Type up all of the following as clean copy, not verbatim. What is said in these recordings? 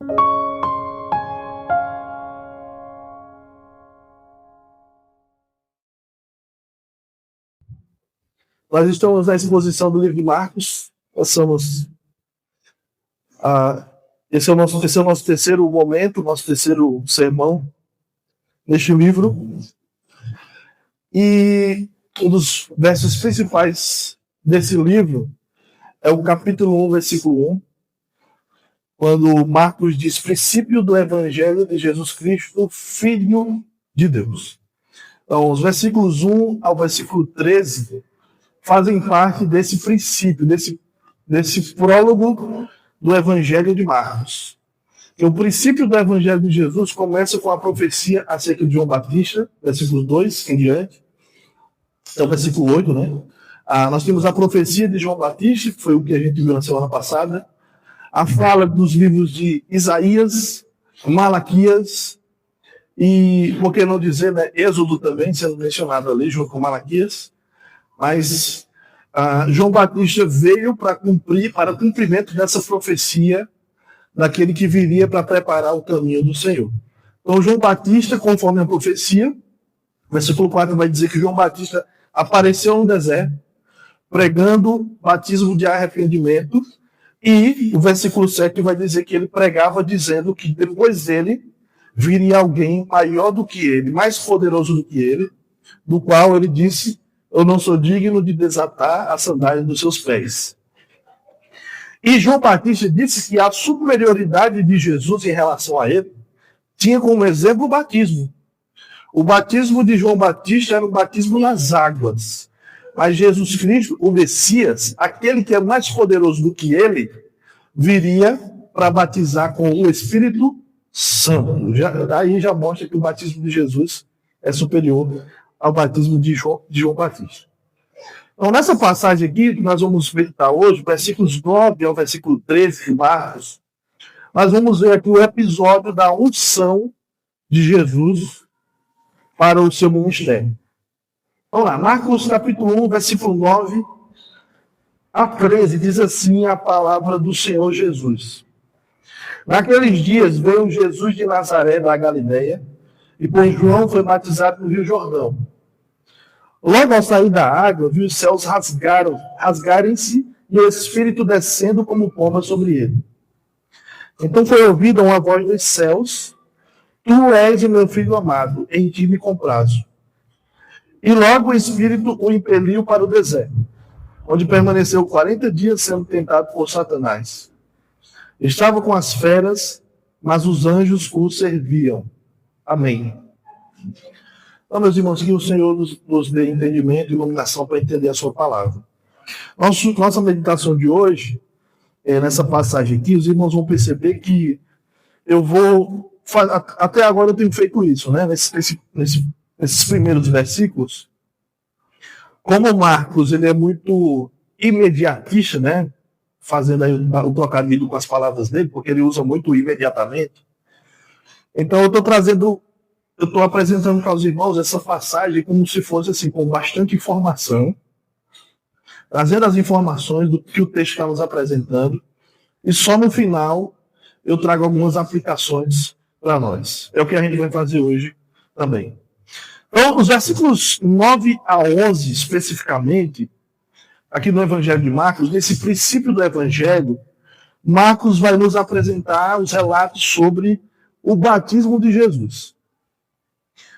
Nós estamos na exposição do livro de Marcos. Esse é o nosso terceiro momento, nosso terceiro sermão neste livro. E um dos versos principais desse livro é o capítulo 1, versículo 1, quando Marcos diz: princípio do Evangelho de Jesus Cristo, Filho de Deus. Então, os versículos 1 ao versículo 13 fazem parte desse princípio, desse prólogo do Evangelho de Marcos. E o princípio do Evangelho de Jesus começa com a profecia acerca de João Batista, versículos 2 em diante, até o versículo 8, né? Nós temos a profecia de João Batista, que foi o que a gente viu na semana passada, a fala dos livros de Isaías, Malaquias, e, por que não dizer, né, Êxodo também, sendo mencionado ali, junto com Malaquias. Mas João Batista veio para cumprimento dessa profecia daquele que viria para preparar o caminho do Senhor. Então, João Batista, conforme a profecia, versículo 4 vai dizer que João Batista apareceu no deserto, pregando batismo de arrependimento, e o versículo 7 vai dizer que ele pregava dizendo que depois dele viria alguém maior do que ele, mais poderoso do que ele, do qual ele disse: eu não sou digno de desatar as sandálias dos seus pés. E João Batista disse que a superioridade de Jesus em relação a ele tinha como exemplo o batismo. O batismo de João Batista era o batismo nas águas. Mas Jesus Cristo, o Messias, aquele que é mais poderoso do que ele, viria para batizar com o Espírito Santo. Daí já mostra que o batismo de Jesus é superior ao batismo de João Batista. Então, nessa passagem aqui, que nós vamos meditar hoje, versículos 9 ao versículo 13 de Marcos, nós vamos ver aqui o episódio da unção de Jesus para o seu ministério. Vamos lá, Marcos capítulo 1, versículo 9 a 13, diz assim a palavra do Senhor Jesus. Naqueles dias veio Jesus de Nazaré da Galileia, e por João foi batizado no Rio Jordão. Logo ao sair da água, viu os céus rasgarem-se e o Espírito descendo como pomba sobre ele. Então foi ouvida uma voz dos céus: tu és o meu filho amado, em ti me comprazo. E logo o Espírito o impeliu para o deserto, onde permaneceu 40 dias sendo tentado por Satanás. Estava com as feras, mas os anjos o serviam. Amém. Então, meus irmãos, que o Senhor nos dê entendimento e iluminação para entender a sua palavra. Nossa meditação de hoje, nessa passagem aqui, os irmãos vão perceber que eu vou... Até agora eu tenho feito isso, né? Nesses primeiros versículos. Como Marcos ele é muito imediatista, né? Fazendo aí o trocadilho com as palavras dele, porque ele usa muito imediatamente. Então eu estou apresentando para os irmãos essa passagem como se fosse assim, com bastante informação, trazendo as informações do que o texto está nos apresentando, e só no final eu trago algumas aplicações para nós. É o que a gente vai fazer hoje também. Então, os versículos 9 a 11, especificamente, aqui no Evangelho de Marcos, nesse princípio do Evangelho, Marcos vai nos apresentar os relatos sobre o batismo de Jesus.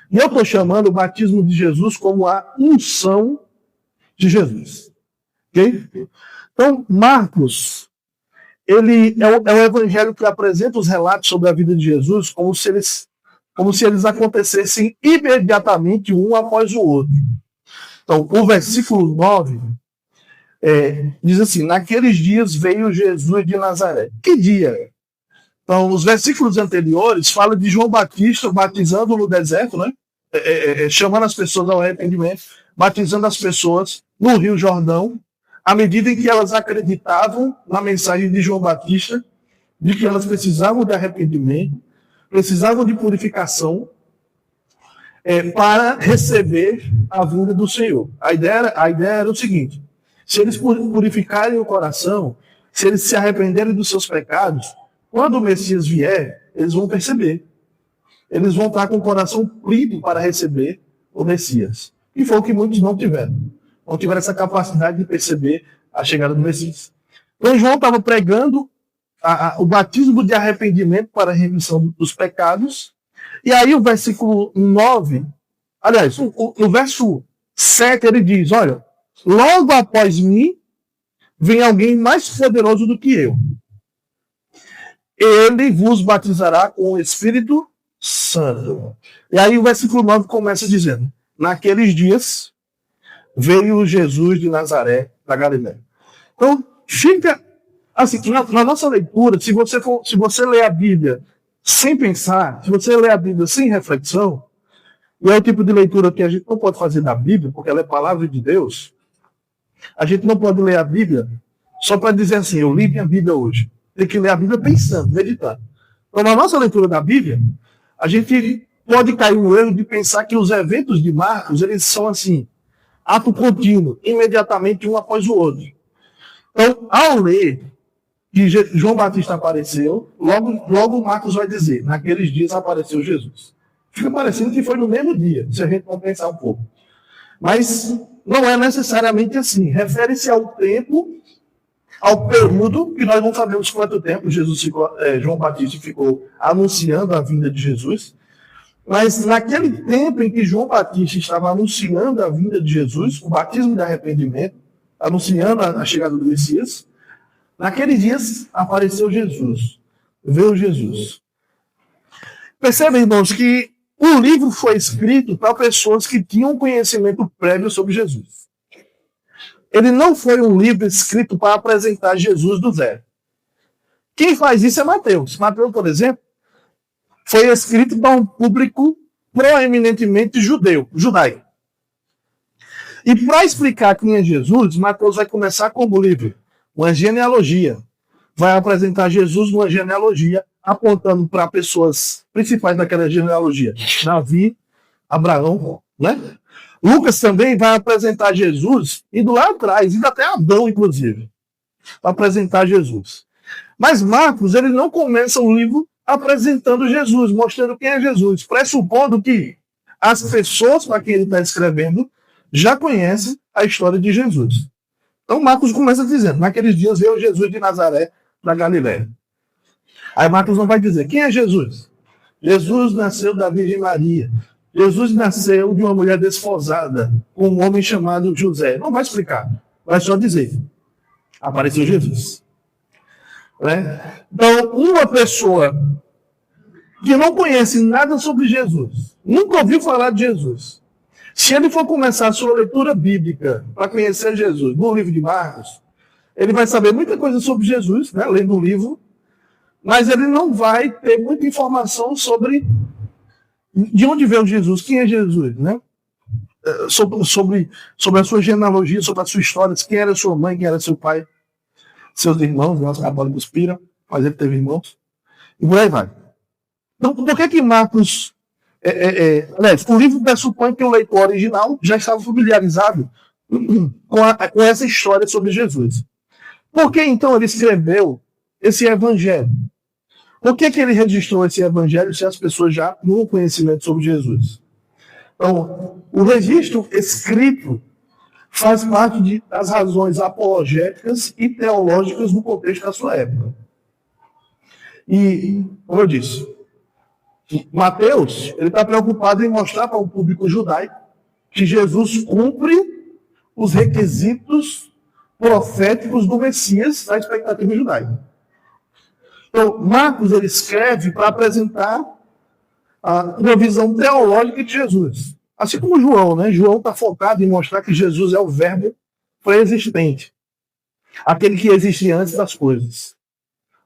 E eu estou chamando o batismo de Jesus como a unção de Jesus. Ok? Então, Marcos, ele é o evangelho que apresenta os relatos sobre a vida de Jesus como se eles acontecessem imediatamente um após o outro. Então, o versículo 9 diz assim: naqueles dias veio Jesus de Nazaré. Que dia? Então, os versículos anteriores falam de João Batista batizando no deserto, né? Chamando as pessoas ao arrependimento, batizando as pessoas no Rio Jordão, à medida em que elas acreditavam na mensagem de João Batista, de que elas precisavam de arrependimento, precisavam de purificação, para receber a vinda do Senhor. A ideia era o seguinte: se eles purificarem o coração, se eles se arrependerem dos seus pecados, quando o Messias vier, eles vão perceber. Eles vão estar com o coração livre para receber o Messias. E foi o que muitos não tiveram. Não tiveram essa capacidade de perceber a chegada do Messias. Então João estava pregando o batismo de arrependimento para a remissão dos pecados. E aí o versículo 9, aliás, no verso 7 ele diz, olha, logo após mim vem alguém mais poderoso do que eu. Ele vos batizará com o Espírito Santo. E aí o versículo 9 começa dizendo, naqueles dias veio Jesus de Nazaré, da Galiléia. Então, fica assim, na nossa leitura, se você ler a Bíblia sem pensar, se você ler a Bíblia sem reflexão, e é o tipo de leitura que a gente não pode fazer da Bíblia, porque ela é palavra de Deus, a gente não pode ler a Bíblia só para dizer assim, eu li minha Bíblia hoje. Tem que ler a Bíblia pensando, meditando. Então, na nossa leitura da Bíblia, a gente pode cair no erro de pensar que os eventos de Marcos, eles são assim, ato contínuo, imediatamente um após o outro. Então, ao ler que João Batista apareceu, logo Marcos vai dizer, naqueles dias apareceu Jesus. Fica parecendo que foi no mesmo dia, se a gente não pensar um pouco. Mas não é necessariamente assim. Refere-se ao tempo, ao período, que nós não sabemos quanto tempo João Batista ficou anunciando a vinda de Jesus. Mas naquele tempo em que João Batista estava anunciando a vinda de Jesus, o batismo de arrependimento, anunciando a chegada do Messias, naqueles dias apareceu Jesus, veio Jesus. Percebem, irmãos, que o livro foi escrito para pessoas que tinham conhecimento prévio sobre Jesus. Ele não foi um livro escrito para apresentar Jesus do zero. Quem faz isso é Mateus. Mateus, por exemplo, foi escrito para um público proeminentemente judaico. E para explicar quem é Jesus, Mateus vai começar como o livro? Uma genealogia. Vai apresentar Jesus numa genealogia, apontando para pessoas principais daquela genealogia. Davi, Abraão, né? Lucas também vai apresentar Jesus, indo lá atrás, indo até Adão, inclusive, para apresentar Jesus. Mas Marcos, ele não começa o livro apresentando Jesus, mostrando quem é Jesus, pressupondo que as pessoas para quem ele está escrevendo já conhecem a história de Jesus. Então Marcos começa dizendo, naqueles dias veio Jesus de Nazaré, da Galiléia. Aí Marcos não vai dizer, quem é Jesus? Jesus nasceu da Virgem Maria. Jesus nasceu de uma mulher desposada com um homem chamado José. Não vai explicar, vai só dizer, apareceu Jesus. Né? Então, uma pessoa que não conhece nada sobre Jesus, nunca ouviu falar de Jesus, se ele for começar a sua leitura bíblica para conhecer Jesus no livro de Marcos, ele vai saber muita coisa sobre Jesus, né, lendo o livro, mas ele não vai ter muita informação sobre de onde veio Jesus, quem é Jesus, né? Sobre a sua genealogia, sobre a sua história, quem era sua mãe, quem era seu pai, seus irmãos, nossos católicos piram, mas ele teve irmãos, e por aí vai. Então, por que Marcos... aliás, o livro pressupõe que o leitor original já estava familiarizado com essa história sobre Jesus. Por que, então, ele escreveu esse evangelho? Por que ele registrou esse evangelho se as pessoas já tinham conhecimento sobre Jesus? Então, o registro escrito faz parte das razões apologéticas e teológicas no contexto da sua época. E, como eu disse, Mateus, ele está preocupado em mostrar para o público judaico que Jesus cumpre os requisitos proféticos do Messias da expectativa judaica. Então, Marcos, ele escreve para apresentar uma visão teológica de Jesus. Assim como João, né? João está focado em mostrar que Jesus é o verbo pré-existente. Aquele que existe antes das coisas.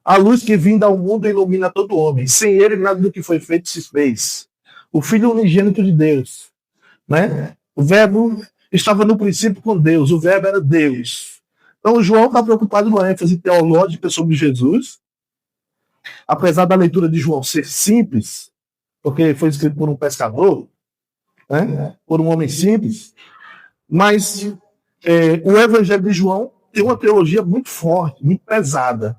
A luz que vinda ao mundo ilumina todo homem. Sem ele, nada do que foi feito se fez. O Filho unigênito de Deus. Né? O verbo estava no princípio com Deus. O verbo era Deus. Então, João está preocupado com a ênfase teológica sobre Jesus. Apesar da leitura de João ser simples, porque foi escrito por um pescador, né? Por um homem simples, mas o Evangelho de João tem uma teologia muito forte, muito pesada.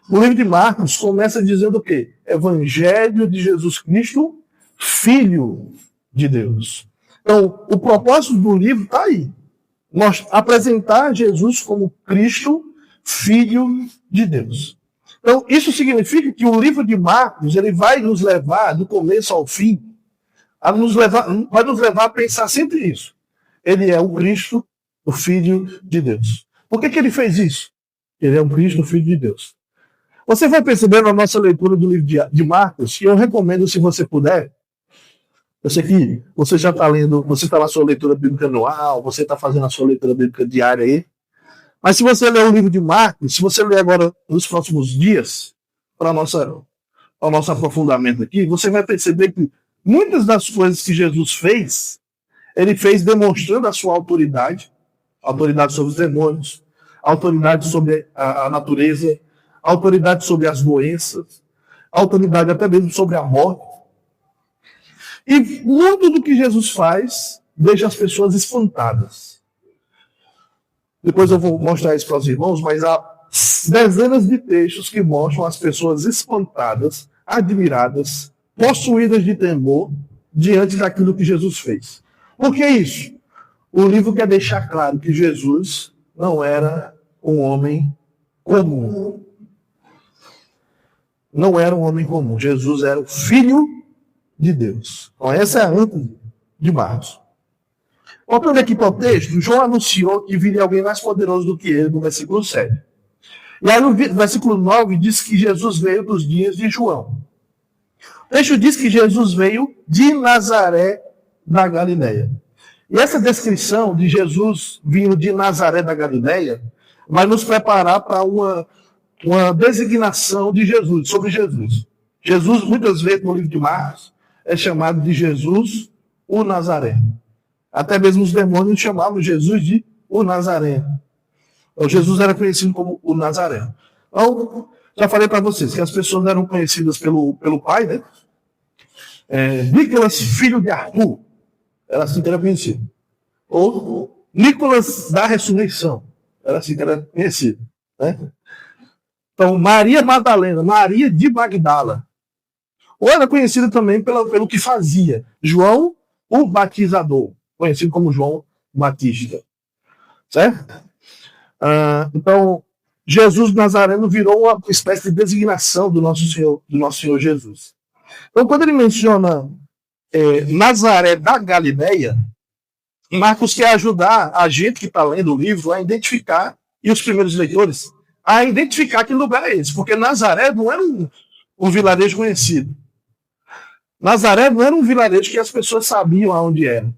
O livro de Marcos começa dizendo o quê? Evangelho de Jesus Cristo, Filho de Deus. Então, o propósito do livro está aí. Apresentar Jesus como Cristo, Filho de Deus. Então, isso significa que o livro de Marcos ele vai nos levar, do começo ao fim, vai nos levar a pensar sempre isso. Ele é o Cristo, o Filho de Deus. Por que ele fez isso? Ele é o Cristo, o Filho de Deus. Você vai perceber na nossa leitura do livro de Marcos, e eu recomendo, se você puder, eu sei que você já está lendo, você está na sua leitura bíblica anual, você está fazendo a sua leitura bíblica diária aí, mas se você ler o livro de Marcos, se você ler agora nos próximos dias, para o nosso aprofundamento aqui, você vai perceber que muitas das coisas que Jesus fez, ele fez demonstrando a sua autoridade sobre os demônios, autoridade sobre a natureza, autoridade sobre as doenças, autoridade até mesmo sobre a morte. E muito do que Jesus faz deixa as pessoas espantadas. Depois eu vou mostrar isso para os irmãos, mas há dezenas de textos que mostram as pessoas espantadas, admiradas, possuídas de temor diante daquilo que Jesus fez. Por que isso? O livro quer deixar claro que Jesus não era um homem comum. Não era um homem comum. Jesus era o Filho de Deus. Então, essa é a ântese de Marcos. Voltando aqui para o texto, João anunciou que viria alguém mais poderoso do que ele, no versículo 7. E aí, no versículo 9, diz que Jesus veio dos dias de João. O texto diz que Jesus veio de Nazaré da Galileia. E essa descrição de Jesus vindo de Nazaré da Galileia vai nos preparar para uma designação de Jesus, sobre Jesus. Jesus, muitas vezes no livro de Marcos, é chamado de Jesus, o Nazaré. Até mesmo os demônios chamavam Jesus de o Nazareno. Então, Jesus era conhecido como o Nazareno. Então, já falei para vocês que as pessoas eram conhecidas pelo pai, né? Nicolas, filho de Arthur, era assim que era conhecido. Ou Nicolas da Ressurreição, era assim que era conhecido. Né? Então, Maria Madalena, Maria de Magdala. Ou era conhecida também pelo que fazia. João, o Batizador, conhecido como João Batista. Certo? Então, Jesus Nazareno virou uma espécie de designação do nosso Senhor Jesus. Então, quando ele menciona Nazaré da Galileia, Marcos quer ajudar a gente que está lendo o livro a identificar, e os primeiros leitores, a identificar que lugar é esse. Porque Nazaré não era um vilarejo conhecido. Nazaré não era um vilarejo que as pessoas sabiam aonde era.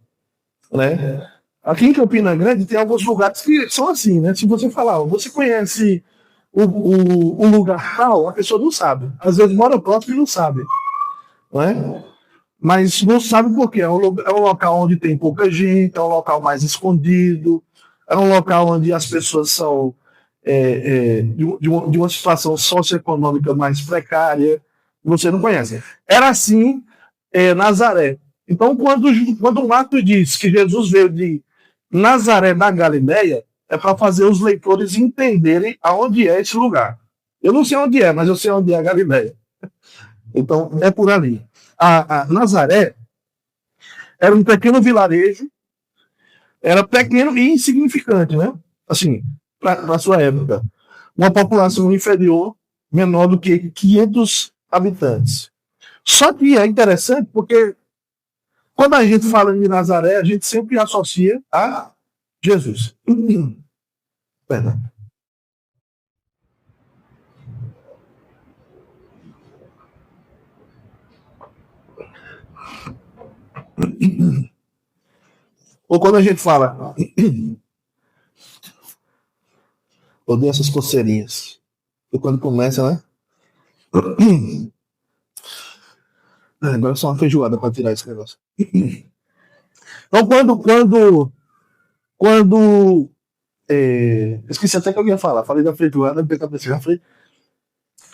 Né? Aqui em Campina Grande tem alguns lugares que são assim, né? Se você falar, você conhece o lugar tal, a pessoa não sabe. Às vezes mora próximo e não sabe. Não é? Mas não sabe por quê. É um local onde tem pouca gente, é um local mais escondido, é um local onde as pessoas são de uma situação socioeconômica mais precária. Você não conhece. Era assim Nazaré. Então, quando Marcos diz que Jesus veio de Nazaré da Galileia, é para fazer os leitores entenderem aonde é esse lugar. Eu não sei onde é, mas eu sei onde é a Galileia. Então, é por ali. A Nazaré era um pequeno vilarejo, era pequeno e insignificante, né? Assim, para a sua época. Uma população inferior, menor do que 500 habitantes. Só que é interessante porque quando a gente fala de Nazaré, a gente sempre associa a Jesus. Perdão. Ou quando a gente fala... Odeio essas coceirinhas. E quando começa, né? Agora é só uma feijoada para tirar esse negócio. Então, quando esqueci até que eu ia falar. Falei da feijoada, porque a cabeça já foi.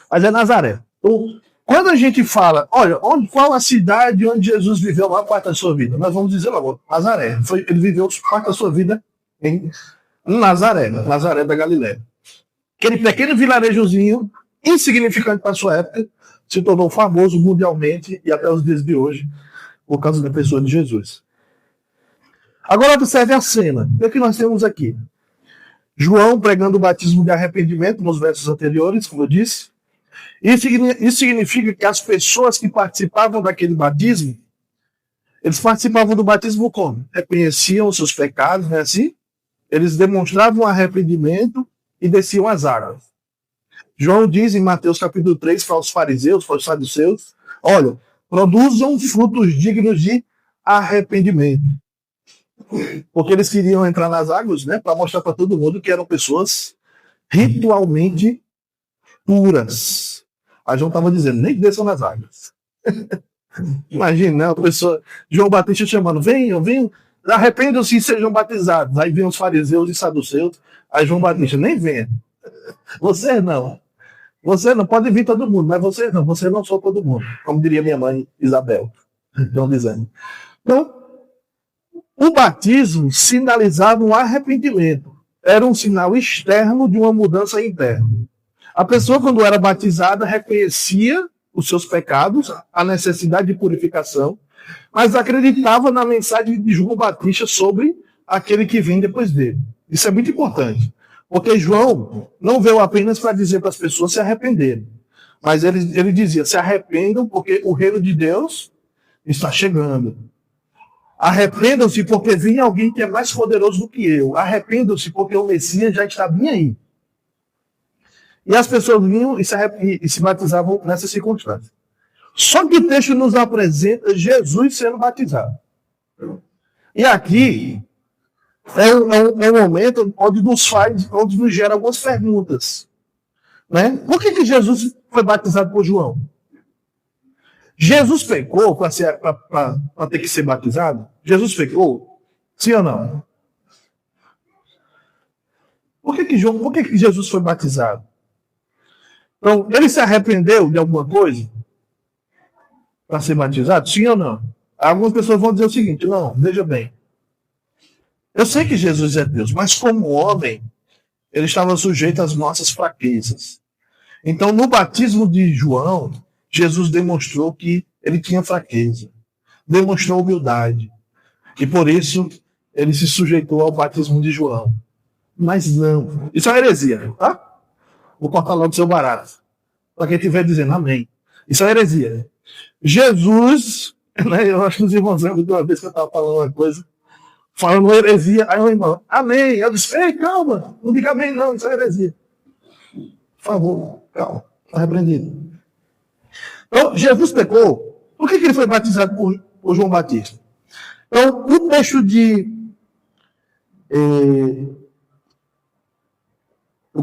Mas é Nazaré. Então, quando a gente fala, olha, qual a cidade onde Jesus viveu a maior parte da sua vida? Nós vamos dizer logo, Nazaré. Ele viveu parte da sua vida em Nazaré da Galileia. Aquele pequeno vilarejozinho insignificante para a sua época, se tornou famoso mundialmente e até os dias de hoje, por causa da pessoa de Jesus. Agora observe a cena. O que nós temos aqui? João pregando o batismo de arrependimento nos versos anteriores, como eu disse. Isso significa que as pessoas que participavam daquele batismo, eles participavam do batismo como? Reconheciam os seus pecados, não é assim? Eles demonstravam arrependimento e desciam as águas. João diz em Mateus capítulo 3 para os fariseus, para os saduceus, olha, produzam frutos dignos de arrependimento. Porque eles queriam entrar nas águas, né, para mostrar para todo mundo que eram pessoas ritualmente puras. Aí João estava dizendo, nem desçam nas águas. Imagina, né, a pessoa, João Batista chamando, venham, arrependam-se e sejam batizados. Aí vem os fariseus e saduceus, aí João Batista, nem venha. Você não, pode vir todo mundo, mas você não sou todo mundo, como diria minha mãe Isabel. Estão dizendo. Então, o batismo sinalizava um arrependimento. Era um sinal externo de uma mudança interna. A pessoa, quando era batizada, reconhecia os seus pecados, a necessidade de purificação, mas acreditava na mensagem de João Batista sobre aquele que vem depois dele. Isso é muito importante, porque João não veio apenas para dizer para as pessoas se arrependerem, mas ele dizia, se arrependam porque o reino de Deus está chegando. Arrependam-se porque vem alguém que é mais poderoso do que eu. Arrependam-se porque o Messias já está bem aí. E as pessoas vinham e se batizavam nessa circunstância. Só que o texto nos apresenta Jesus sendo batizado. E aqui é um momento onde nos gera algumas perguntas. Né? Por que Jesus foi batizado por João? Jesus pecou para ter que ser batizado? Jesus pecou? Sim ou não? Por que Jesus foi batizado? Então, ele se arrependeu de alguma coisa para ser batizado? Sim ou não? Algumas pessoas vão dizer o seguinte, não, veja bem. Eu sei que Jesus é Deus, mas como homem, ele estava sujeito às nossas fraquezas. Então, no batismo de João, Jesus demonstrou que ele tinha fraqueza, demonstrou humildade, e por isso ele se sujeitou ao batismo de João. Mas não, isso é uma heresia, tá? Vou cortar logo o seu barato, para quem estiver dizendo amém. Isso é heresia. Jesus, né, eu acho que os irmãos lembram de uma vez que eu estava falando uma coisa, falando heresia, aí o irmão, amém. Eu disse, ei, calma, não diga amém não, isso é heresia. Por favor, calma, está repreendido. Então, Jesus pecou. Por que ele foi batizado por João Batista? Então, o texto de... eu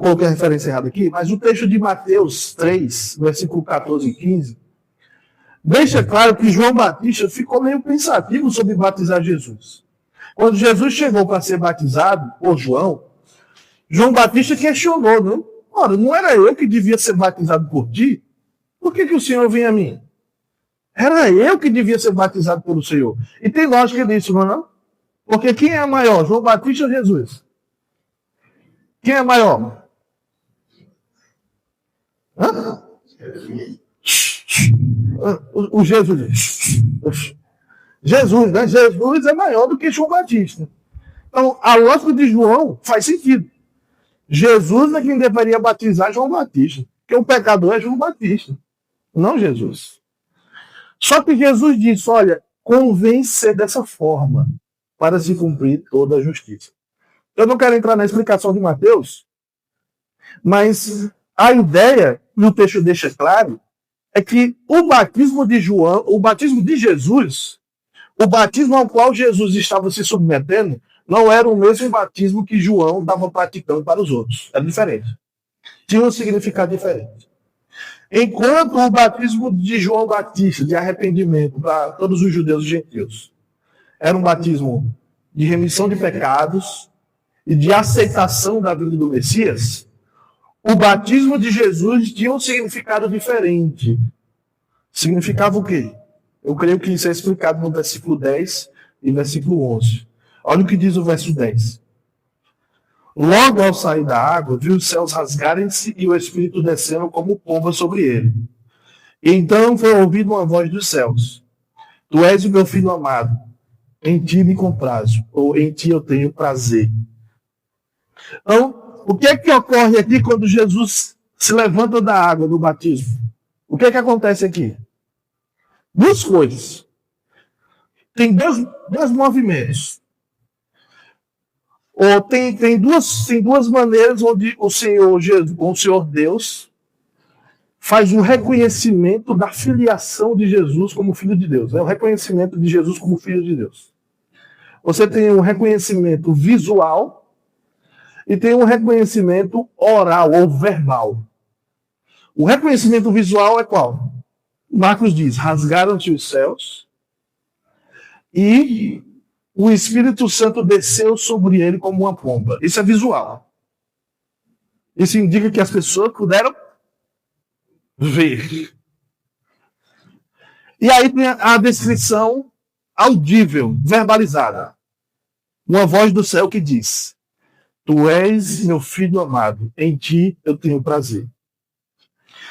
coloquei a referência errada aqui, mas o texto de Mateus 3, versículo 14 e 15, deixa claro que João Batista ficou meio pensativo sobre batizar Jesus. Quando Jesus chegou para ser batizado por João Batista questionou, não? Ora, não era eu que devia ser batizado por ti? Por que o Senhor vem a mim? Era eu que devia ser batizado pelo Senhor. E tem lógica nisso, não é não? Porque quem é maior, João Batista ou Jesus? Quem é maior? Hã? O Jesus. Jesus, né? Jesus é maior do que João Batista. Então, a lógica de João faz sentido. Jesus é quem deveria batizar João Batista. Porque o pecador é João Batista, não Jesus. Só que Jesus disse, olha, convém ser dessa forma para se cumprir toda a justiça. Eu não quero entrar na explicação de Mateus, mas a ideia, e o texto deixa claro, é que o batismo de João, o batismo de Jesus, o batismo ao qual Jesus estava se submetendo, não era o mesmo batismo que João estava praticando para os outros. Era diferente. Tinha um significado diferente. Enquanto o batismo de João Batista, de arrependimento para todos os judeus e gentios, era um batismo de remissão de pecados e de aceitação da vida do Messias, o batismo de Jesus tinha um significado diferente. Significava o quê? Eu creio que isso é explicado no versículo 10 e versículo 11. Olha o que diz o verso 10. Logo ao sair da água, viu os céus rasgarem-se e o Espírito descendo como pomba sobre ele. E então foi ouvida uma voz dos céus: Tu és o meu filho amado, em ti me comprazo, ou em ti eu tenho prazer. Então, o que é que ocorre aqui quando Jesus se levanta da água do batismo? O que é que acontece aqui? Duas coisas. Tem dois movimentos. Ou tem duas maneiras onde o Senhor Jesus, o Senhor Deus, faz um reconhecimento da filiação de Jesus como Filho de Deus. É o reconhecimento de Jesus como Filho de Deus. Você tem um reconhecimento visual e tem um reconhecimento oral ou verbal. O reconhecimento visual é qual? Marcos diz: rasgaram-se os céus e o Espírito Santo desceu sobre ele como uma pomba. Isso é visual. Isso indica que as pessoas puderam ver. E aí tem a descrição audível, verbalizada. Uma voz do céu que diz: Tu és meu filho amado, em ti eu tenho prazer.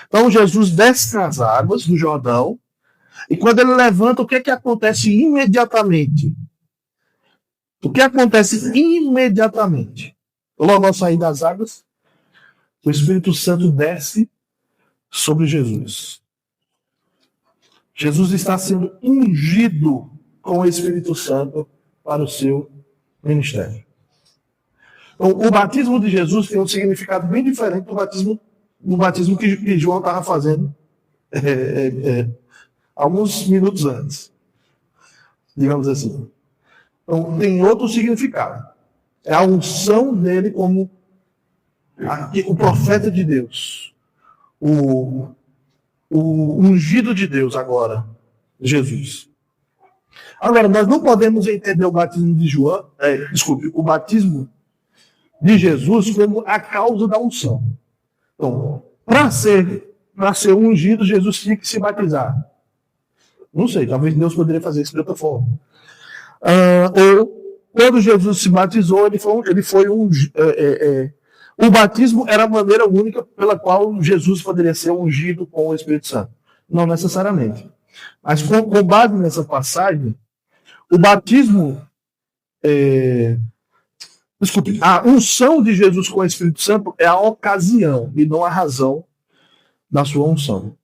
Então Jesus desce nas águas do Jordão, e quando ele levanta, o que é que acontece imediatamente? O que acontece imediatamente? Logo ao sair das águas, o Espírito Santo desce sobre Jesus. Jesus está sendo ungido com o Espírito Santo para o seu ministério. Então, o batismo de Jesus tem um significado bem diferente do batismo que João estava fazendo alguns minutos antes. Digamos assim. Então, tem outro significado. É a unção dele como o profeta de Deus. O ungido de Deus agora, Jesus. Agora, nós não podemos entender o batismo de João, o batismo de Jesus como a causa da unção. Então, para ser ungido, Jesus tinha que se batizar. Não sei, talvez Deus poderia fazer isso de outra forma. Ou quando Jesus se batizou, ele foi o batismo era a maneira única pela qual Jesus poderia ser ungido com o Espírito Santo. Não necessariamente. Mas com base nessa passagem, o batismo, a unção de Jesus com o Espírito Santo é a ocasião e não a razão da sua unção.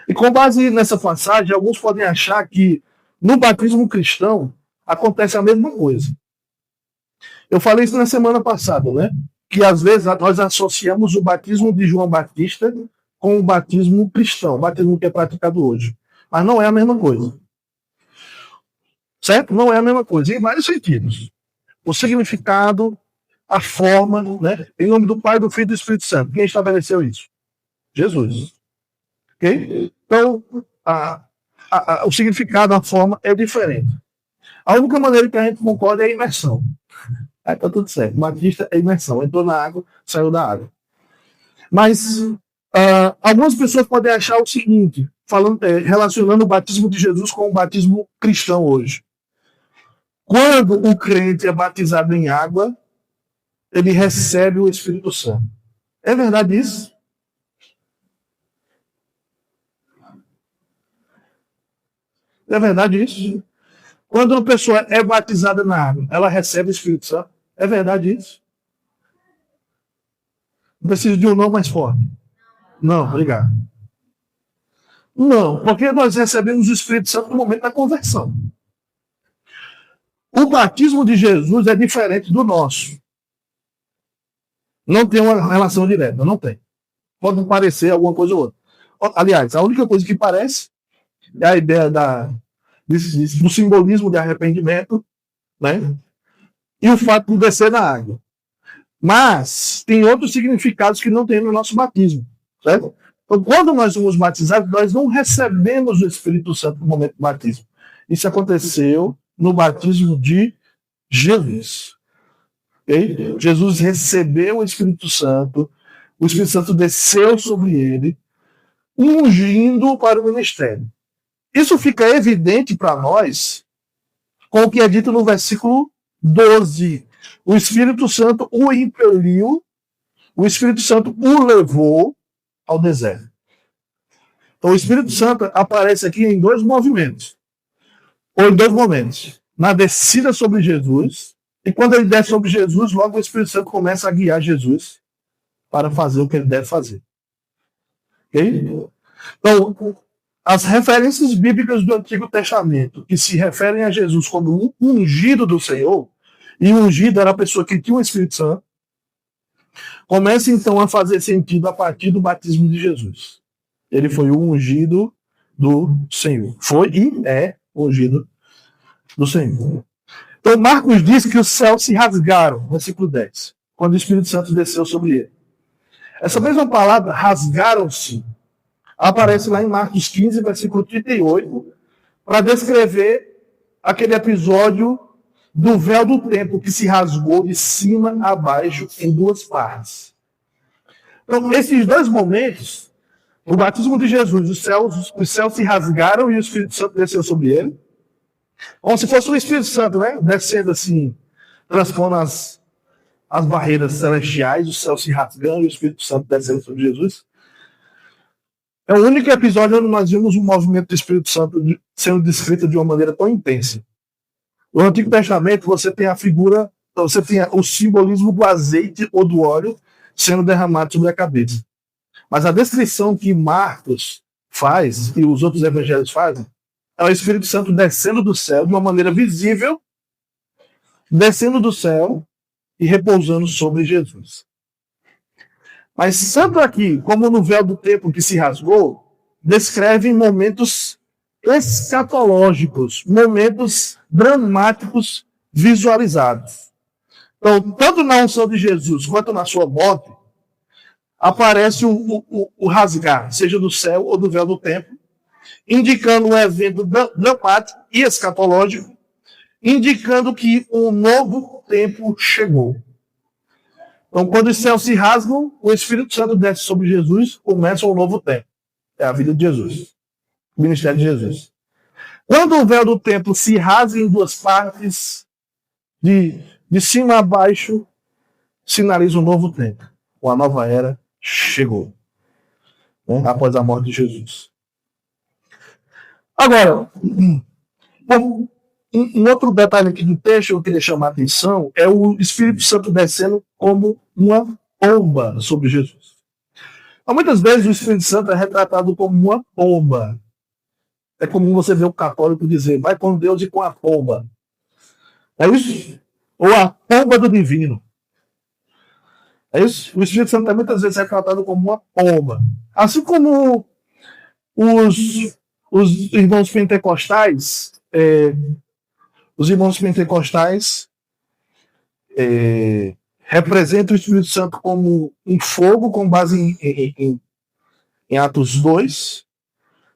E com base nessa passagem, alguns podem achar que no batismo cristão acontece a mesma coisa. Eu falei isso na semana passada, né? Que às vezes nós associamos o batismo de João Batista com o batismo cristão, o batismo que é praticado hoje. Mas não é a mesma coisa. Certo? Não é a mesma coisa, em vários sentidos. O significado, a forma, né? Em nome do Pai, do Filho e do Espírito Santo. Quem estabeleceu isso? Jesus. Ok? Então, o significado, a forma é diferente. A única maneira que a gente concorda é a imersão. Aí tá tudo certo. Batista é imersão. Entrou na água, saiu da água. Mas algumas pessoas podem achar o seguinte, relacionando o batismo de Jesus com o batismo cristão hoje. Quando o crente é batizado em água, ele recebe o Espírito Santo. É verdade isso? É verdade isso? Quando uma pessoa é batizada na água, ela recebe o Espírito Santo. É verdade isso? Não preciso de um não mais forte. Não, obrigado. Não, porque nós recebemos o Espírito Santo no momento da conversão. O batismo de Jesus é diferente do nosso. Não tem uma relação direta, não tem. Pode parecer alguma coisa ou outra. Aliás, a única coisa que parece é a ideia do simbolismo de arrependimento, né? E o fato de descer na água. Mas tem outros significados que não tem no nosso batismo, certo? Então, quando nós somos batizados, nós não recebemos o Espírito Santo no momento do batismo. Isso aconteceu no batismo de Jesus. Okay? Jesus recebeu o Espírito Santo desceu sobre ele, ungindo para o ministério. Isso fica evidente para nós com o que é dito no versículo 12 o Espírito Santo o impeliu, o Espírito Santo o levou ao deserto. Então, o Espírito Santo aparece aqui em dois movimentos, ou em dois momentos. Na descida sobre Jesus, e quando ele desce sobre Jesus, logo o Espírito Santo começa a guiar Jesus para fazer o que ele deve fazer. Ok? Então, as referências bíblicas do Antigo Testamento que se referem a Jesus como um ungido do Senhor, e o ungido era a pessoa que tinha o Espírito Santo, começa então a fazer sentido a partir do batismo de Jesus. Ele foi o ungido do Senhor. Foi e é ungido do Senhor. Então Marcos diz que os céus se rasgaram, versículo 10, quando o Espírito Santo desceu sobre ele. Essa mesma palavra, rasgaram-se, aparece lá em Marcos 15, versículo 38, para descrever aquele episódio do véu do templo que se rasgou de cima a baixo em duas partes. Então, esses dois momentos, o batismo de Jesus, os céus se rasgaram e o Espírito Santo desceu sobre ele, como se fosse o Espírito Santo, né? Descendo assim, transpondo as barreiras celestiais, o céu se rasgando e o Espírito Santo descendo sobre Jesus. É o único episódio onde nós vimos o movimento do Espírito Santo sendo descrito de uma maneira tão intensa. No Antigo Testamento, você tem a figura, você tem o simbolismo do azeite ou do óleo sendo derramado sobre a cabeça. Mas a descrição que Marcos faz, e os outros evangelhos fazem, é o Espírito Santo descendo do céu de uma maneira visível, descendo do céu e repousando sobre Jesus. Mas tanto aqui como no véu do templo que se rasgou, descrevem momentos escatológicos, momentos dramáticos visualizados. Então, tanto na unção de Jesus quanto na sua morte, aparece o rasgar, seja do céu ou do véu do templo, indicando um evento dramático e escatológico, indicando que um novo tempo chegou. Então, quando os céus se rasgam, o Espírito Santo desce sobre Jesus, começa um novo tempo. É a vida de Jesus. O ministério de Jesus. Quando o véu do templo se rasga em duas partes, de cima a baixo, sinaliza um novo tempo. Uma nova era chegou. Após a morte de Jesus. Agora, um outro detalhe aqui do texto que eu queria chamar a atenção é o Espírito Santo descendo como uma pomba sobre Jesus. Então, muitas vezes o Espírito Santo é retratado como uma pomba. É comum você ver o católico dizer, vai com Deus e com a pomba. É isso? Ou a pomba do divino. É isso? O Espírito Santo é muitas vezes retratado como uma pomba. Assim como os irmãos pentecostais, representam o Espírito Santo como um fogo, com base em Atos 2,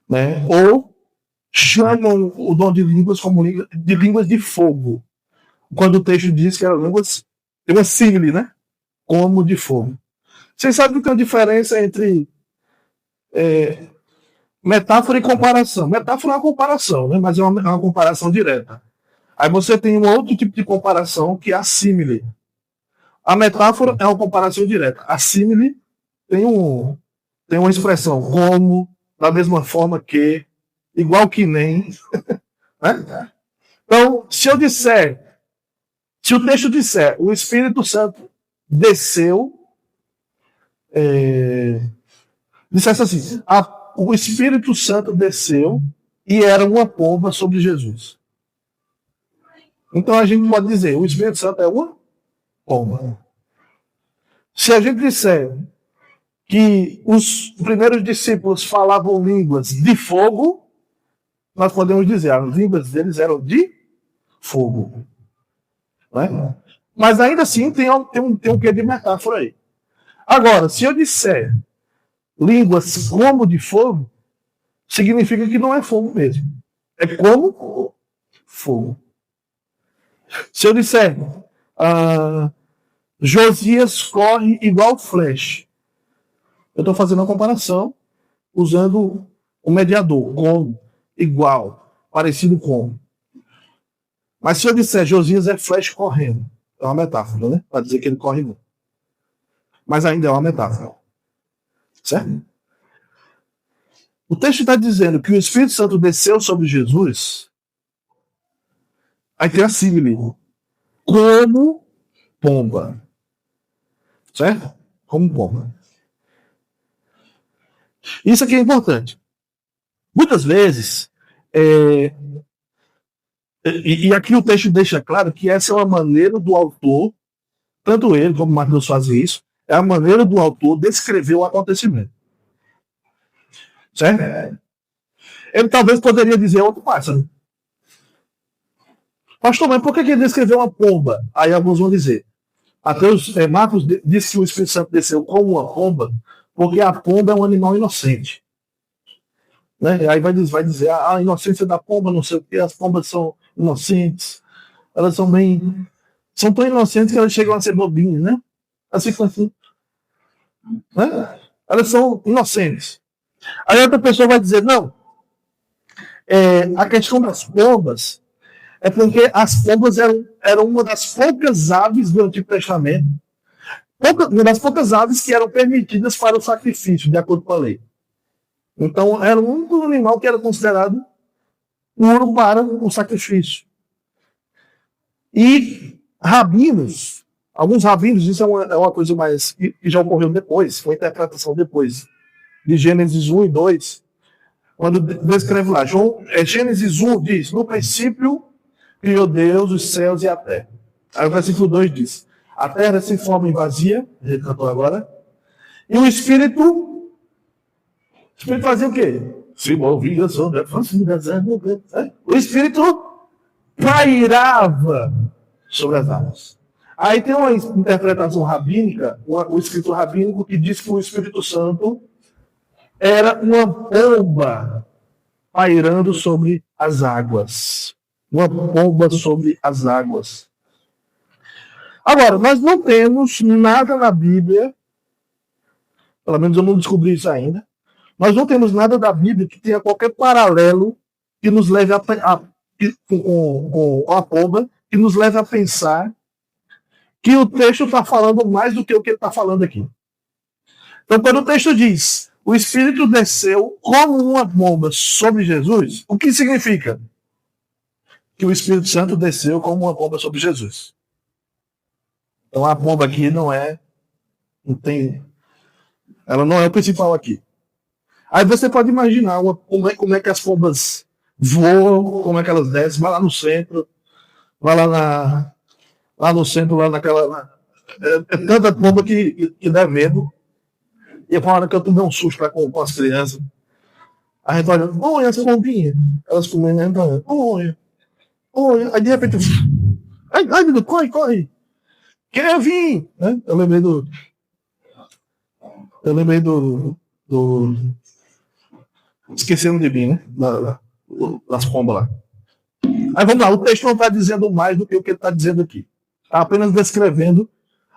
né? Ou chamam o dom de línguas como de línguas de fogo, quando o texto diz que eram línguas, tem uma símile, né? Como de fogo. Vocês sabem que tem uma diferença entre metáfora e comparação. Metáfora é uma comparação, né? Mas é uma comparação direta. Aí você tem um outro tipo de comparação que é a símile. A metáfora é uma comparação direta. A símile tem uma expressão como, da mesma forma que, igual que nem. Né? Então, se o texto disser, o Espírito Santo desceu, dissesse assim, o Espírito Santo desceu e era uma pomba sobre Jesus. Então a gente pode dizer, o Espírito Santo é uma pomba. Se a gente disser que os primeiros discípulos falavam línguas de fogo, nós podemos dizer, as línguas deles eram de fogo. Né? Mas ainda assim tem um quê de metáfora aí. Agora, se eu disser línguas como de fogo, significa que não é fogo mesmo. É como fogo. Se eu disser Josias corre igual flash, eu estou fazendo uma comparação usando o mediador, como, igual, parecido com. Mas se eu disser Josias é flash correndo, É uma metáfora, né? Para dizer que ele corre muito. Mas ainda é uma metáfora. Certo? O texto está dizendo que o Espírito Santo desceu sobre Jesus. Aí tem a símile. Como pomba. Certo? Como pomba. Isso aqui é importante. Muitas vezes, e aqui o texto deixa claro que essa é uma maneira do autor, tanto ele como Mateus fazem isso, é a maneira do autor descrever o acontecimento. Certo? Ele talvez poderia dizer outro pássaro. Pastor, mas por que ele descreveu uma pomba? Aí alguns vão dizer. Marcos disse que o Espírito Santo desceu como uma pomba, porque a pomba é um animal inocente. Né? Aí vai dizer a inocência da pomba, não sei o que, as pombas são inocentes, elas são tão inocentes que elas chegam a ser bobinhas, né? Elas ficam assim. Né? Elas são inocentes. Aí outra pessoa vai dizer, não, a questão das pombas é porque as pombas eram uma das poucas aves do Antigo Testamento, uma das poucas aves que eram permitidas para o sacrifício, de acordo com a lei. Então, era o único animal que era considerado puro para o sacrifício. E rabinos, alguns rabinos, isso é uma coisa mais que já ocorreu depois, uma interpretação depois, de Gênesis 1 e 2, quando descreve lá, Gênesis 1 diz, no princípio criou Deus os céus e a terra. Aí o versículo 2 diz, a terra sem forma e vazia, a gente cantou agora, e o Espírito fazia o quê? Se movia sobre a face das águas. O Espírito pairava sobre as águas. Aí tem uma interpretação rabínica, o escrito rabínico, que diz que o Espírito Santo era uma pomba pairando sobre as águas. Uma pomba sobre as águas. Agora, nós não temos nada na Bíblia, pelo menos eu não descobri isso ainda, nós não temos nada da Bíblia que tenha qualquer paralelo que nos leve com a pomba, que nos leve a pensar que o texto está falando mais do que o que ele está falando aqui. Então, quando o texto diz, o Espírito desceu como uma pomba sobre Jesus, o que significa? Que o Espírito Santo desceu como uma pomba sobre Jesus. Então, a pomba aqui ela não é o principal aqui. Aí você pode imaginar como é que as pombas voam, como é que elas descem, vai lá no centro, vai lá no centro, lá naquela. É tanta pomba que dá medo. E uma hora que eu tomei um susto lá com as crianças. A gente olha, olha essa pombinha. Elas comendo, olha. Aí de repente, ai, meu Deus, corre. Kevin! Né? Eu lembrei do esquecendo de mim, né? Das pombas lá. Aí vamos lá, o texto não está dizendo mais do que o que ele está dizendo aqui. Está apenas descrevendo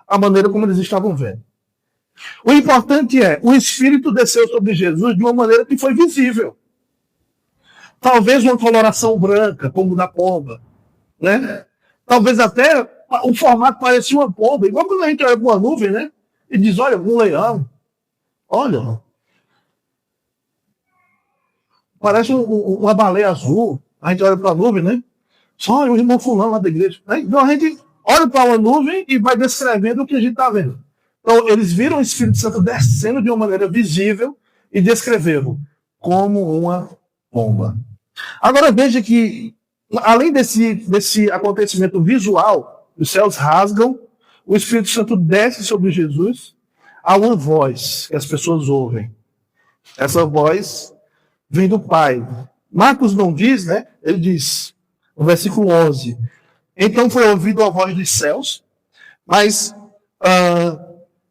a maneira como eles estavam vendo. O importante é, o Espírito desceu sobre Jesus de uma maneira que foi visível. Talvez uma coloração branca, como da pomba. Né? Talvez até o formato parecia uma pomba, igual quando a gente olha para uma nuvem, né? E diz, olha, um leão. Olha, parece uma baleia azul. A gente olha para a nuvem, né? Só o irmão fulano lá da igreja. Né? Então a gente olha para uma nuvem e vai descrevendo o que a gente está vendo. Então eles viram o Espírito Santo descendo de uma maneira visível e descreveram como uma pomba. Agora veja que, além desse acontecimento visual, os céus rasgam, o Espírito Santo desce sobre Jesus, há uma voz que as pessoas ouvem. Essa voz vem do Pai. Marcos não diz, né? Ele diz, no versículo 11, então foi ouvido a voz dos céus, mas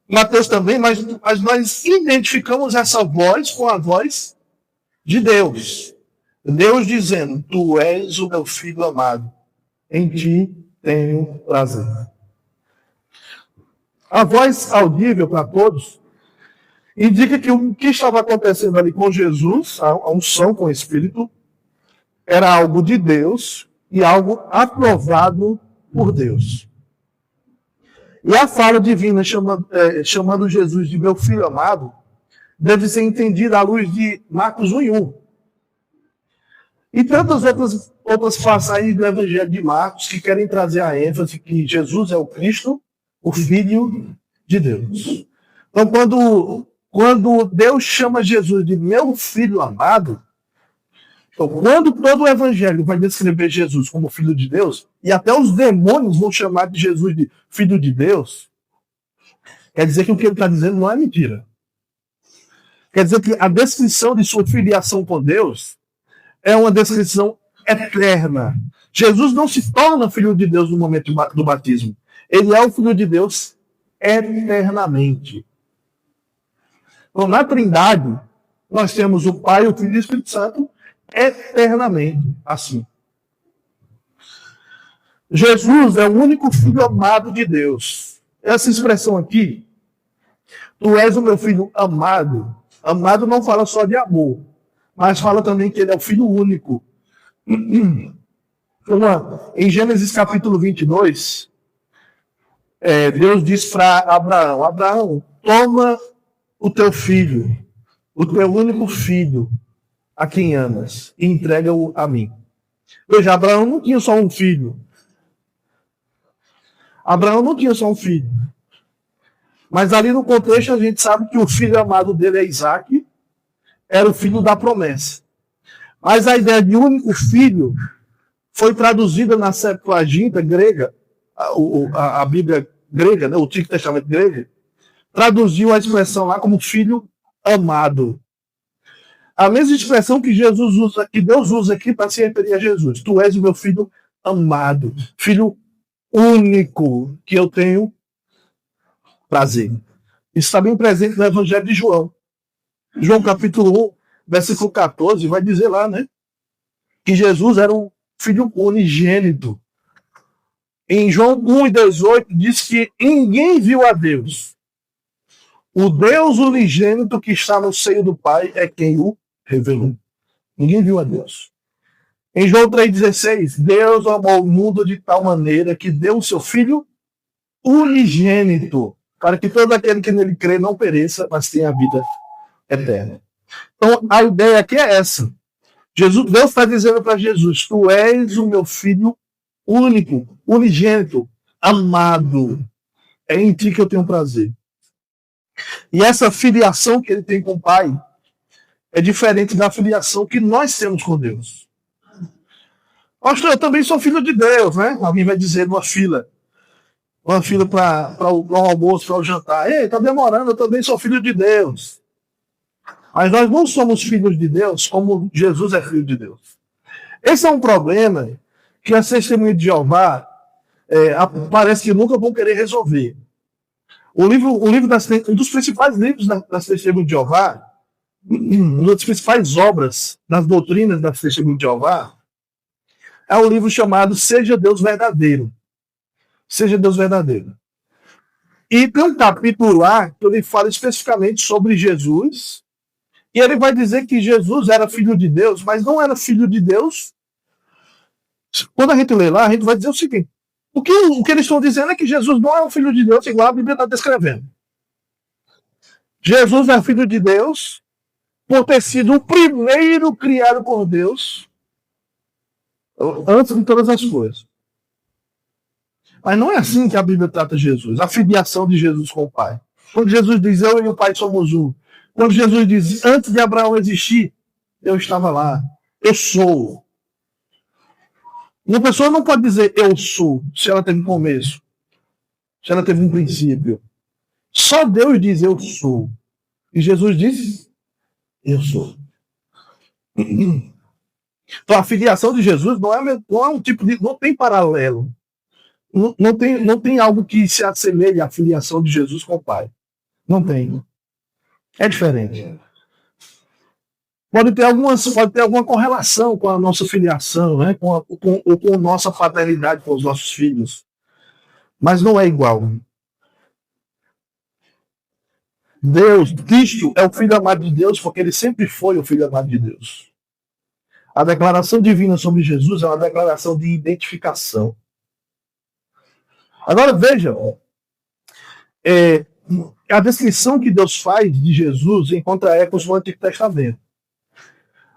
Mateus também, mas nós identificamos essa voz com a voz de Deus. Deus dizendo, tu és o meu filho amado, em ti tenho prazer. A voz audível para todos indica que o que estava acontecendo ali com Jesus, a unção com o Espírito, era algo de Deus e algo aprovado por Deus. E a fala divina chamando Jesus de meu filho amado deve ser entendida à luz de Marcos 1:1. E tantas outras passagens do Evangelho de Marcos que querem trazer a ênfase que Jesus é o Cristo, o Filho de Deus. Então, quando Deus chama Jesus de meu filho amado, então, quando todo o Evangelho vai descrever Jesus como Filho de Deus, e até os demônios vão chamar de Jesus de Filho de Deus, quer dizer que o que ele está dizendo não é mentira. Quer dizer que a descrição de sua filiação com Deus é uma descrição eterna. Jesus não se torna Filho de Deus no momento do batismo. Ele é o Filho de Deus eternamente. Então, na Trindade, nós temos o Pai, o Filho e o Espírito Santo eternamente assim. Jesus é o único Filho amado de Deus. Essa expressão aqui, tu és o meu filho amado. Amado não fala só de amor, mas fala também que ele é o Filho único. Em Gênesis capítulo 22, Deus diz para Abraão, Abraão, toma o teu filho, o teu único filho, a quem amas, e entrega-o a mim. Veja, Abraão não tinha só um filho. Abraão não tinha só um filho. Mas ali no contexto a gente sabe que o filho amado dele é Isaac, era o filho da promessa. Mas a ideia de único filho foi traduzida na Septuaginta grega, a Bíblia grega, né, o Antigo Testamento grego, traduziu a expressão lá como filho amado. A mesma expressão que Jesus usa, que Deus usa aqui para se referir a Jesus. Tu és o meu filho amado, filho único que eu tenho prazer. Isso está bem presente no Evangelho de João. João capítulo 1, versículo 14, vai dizer lá, né? Que Jesus era um filho unigênito. Em João 1:18 diz que ninguém viu a Deus. O Deus unigênito que está no seio do Pai é quem o revelou. Ninguém viu a Deus. Em João 3,16, Deus amou o mundo de tal maneira que deu o seu Filho unigênito, para que todo aquele que nele crê não pereça, mas tenha a vida eterna. Então, a ideia aqui é essa. Deus está dizendo para Jesus, tu és o meu Filho único, unigênito, amado. É em ti que eu tenho prazer. E essa filiação que ele tem com o Pai é diferente da filiação que nós temos com Deus. Pastor, eu também sou filho de Deus, né? Alguém vai dizer numa fila para o almoço, para o jantar. Ei, está demorando, eu também sou filho de Deus. Mas nós não somos filhos de Deus como Jesus é filho de Deus. Esse é um problema que as testemunhas de Jeová parece que nunca vão querer resolver. Um dos principais livros das testemunhas de Jeová, uma das principais obras das doutrinas das testemunhas de Jeová, é um livro chamado Seja Deus Verdadeiro. Seja Deus Verdadeiro. E tem um capítulo lá que ele fala especificamente sobre Jesus, e ele vai dizer que Jesus era filho de Deus, mas não era filho de Deus. Quando a gente lê lá, a gente vai dizer o seguinte, o que eles estão dizendo é que Jesus não é um filho de Deus, igual a Bíblia está descrevendo. Jesus é filho de Deus por ter sido o primeiro criado por Deus antes de todas as coisas. Mas não é assim que a Bíblia trata Jesus, a filiação de Jesus com o Pai. Quando Jesus diz, eu e o Pai somos um. Quando Jesus diz, antes de Abraão existir, eu estava lá, eu sou. Uma pessoa não pode dizer eu sou, se ela teve um começo, se ela teve um princípio. Só Deus diz eu sou. E Jesus diz, eu sou. Então a filiação de Jesus não é um tipo de. Não tem paralelo. Não tem algo que se assemelhe à filiação de Jesus com o Pai. Não tem. É diferente. Pode ter alguma correlação com a nossa filiação, né? com a nossa paternidade com os nossos filhos. Mas não é igual. Cristo é o Filho amado de Deus porque ele sempre foi o Filho amado de Deus. A declaração divina sobre Jesus é uma declaração de identificação. Agora veja, é, a descrição que Deus faz de Jesus encontra ecos no Antigo Testamento.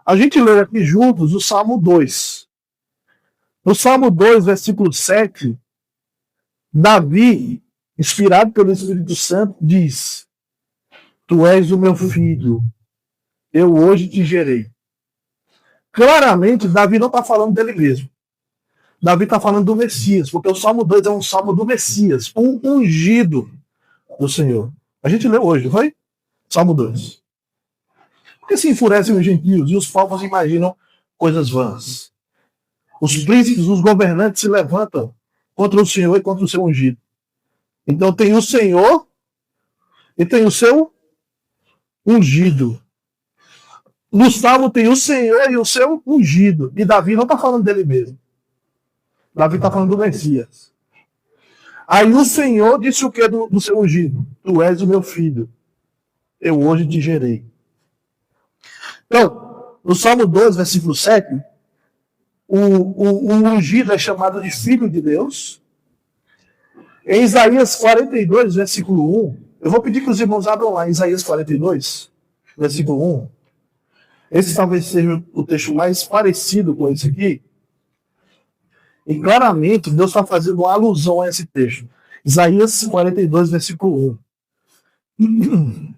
A gente lê aqui juntos o Salmo 2. No Salmo 2, versículo 7, Davi, inspirado pelo Espírito Santo, diz: Tu és o meu filho, eu hoje te gerei. Claramente, Davi não está falando dele mesmo. Davi está falando do Messias, porque o Salmo 2 é um salmo do Messias, um ungido do Senhor. A gente leu hoje, não foi? Salmo 2. Porque se enfurecem os gentios e os povos imaginam coisas vãs. Os príncipes, os governantes se levantam contra o Senhor e contra o seu ungido. Então tem o Senhor e tem o seu ungido. No Salmo tem o Senhor e o seu ungido. E Davi não está falando dele mesmo. Davi está falando do Messias. Aí o Senhor disse o que do seu ungido? Tu és o meu filho. Eu hoje te gerei. Então, no Salmo 2, versículo 7, o ungido é chamado de filho de Deus. Em Isaías 42, versículo 1, eu vou pedir que os irmãos abram lá, Isaías 42, versículo 1. Esse talvez seja o texto mais parecido com esse aqui. E claramente Deus está fazendo uma alusão a esse texto. Isaías 42, versículo 1.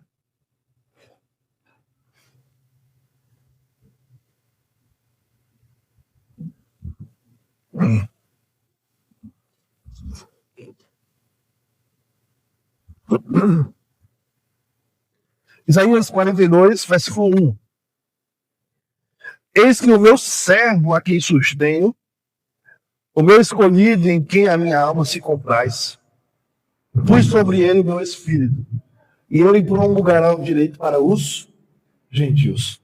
Isaías 42, versículo 1. Eis que o meu servo a quem sustenho, o meu escolhido em quem a minha alma se compraz, pus sobre ele o meu espírito, e ele promulgará o direito para os gentios.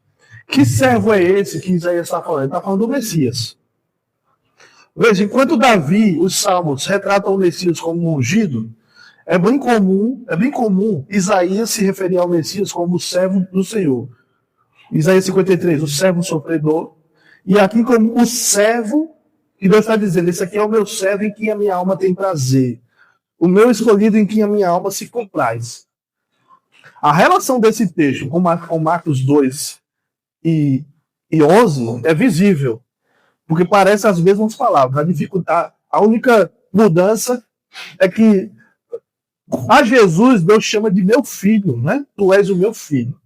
Que servo é esse que Isaías está falando? Ele está falando do Messias. Veja, enquanto Davi, os salmos, retratam o Messias como ungido, é bem comum Isaías se referir ao Messias como o servo do Senhor. Isaías 53, o servo sofredor. E aqui como o servo, que Deus está dizendo, esse aqui é o meu servo em quem a minha alma tem prazer. O meu escolhido em quem a minha alma se compraz. A relação desse texto com Marcos 2 e 11 é visível, porque parecem as mesmas palavras. A única mudança é que a Jesus Deus chama de meu filho, né? Tu és o meu filho.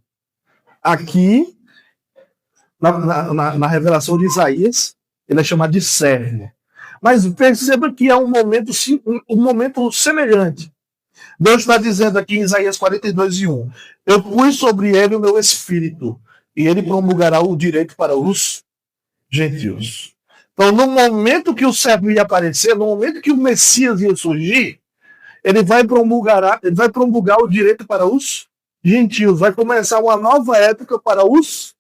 Aqui, na revelação de Isaías, ele é chamado de servo. Mas perceba que é um momento semelhante. Deus está dizendo aqui em Isaías 42, 1. Eu pus sobre ele o meu espírito, e ele promulgará o direito para os gentios. Então, no momento que o servo ia aparecer, no momento que o Messias ia surgir, ele vai promulgar o direito para os gentios. Vai começar uma nova época para os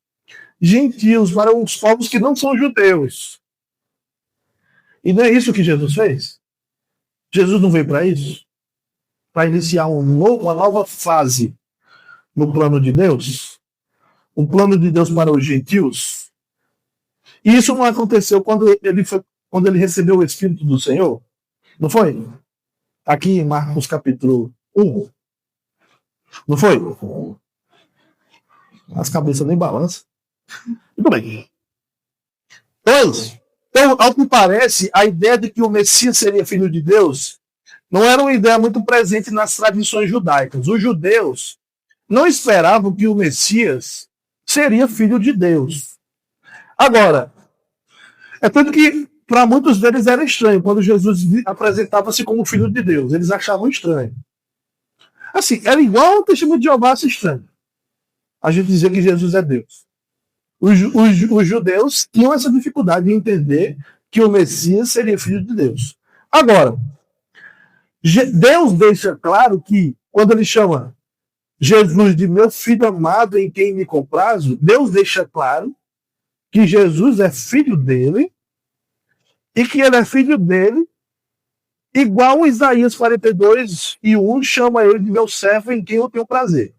gentios, para os povos que não são judeus. E não é isso que Jesus fez? Jesus não veio para isso? Para iniciar uma nova fase no plano de Deus? Um plano de Deus para os gentios? E isso não aconteceu quando ele recebeu o Espírito do Senhor? Não foi? Aqui em Marcos capítulo 1. Não foi? As cabeças nem balançam. Muito bem. Então, ao que parece, a ideia de que o Messias seria filho de Deus não era uma ideia muito presente nas tradições judaicas. Os judeus não esperavam que o Messias seria filho de Deus. Agora, é tanto que para muitos deles era estranho quando Jesus apresentava-se como filho de Deus. Eles achavam estranho. Assim, era igual o testemunho de Jeová estranho. A gente dizia que Jesus é Deus. Os judeus tinham essa dificuldade de entender que o Messias seria filho de Deus. Agora, Deus deixa claro que, quando ele chama Jesus de meu filho amado em quem me comprazo, Deus deixa claro que Jesus é filho dele e que ele é filho dele, igual Isaías 42 e 1 chama ele de meu servo em quem eu tenho prazer.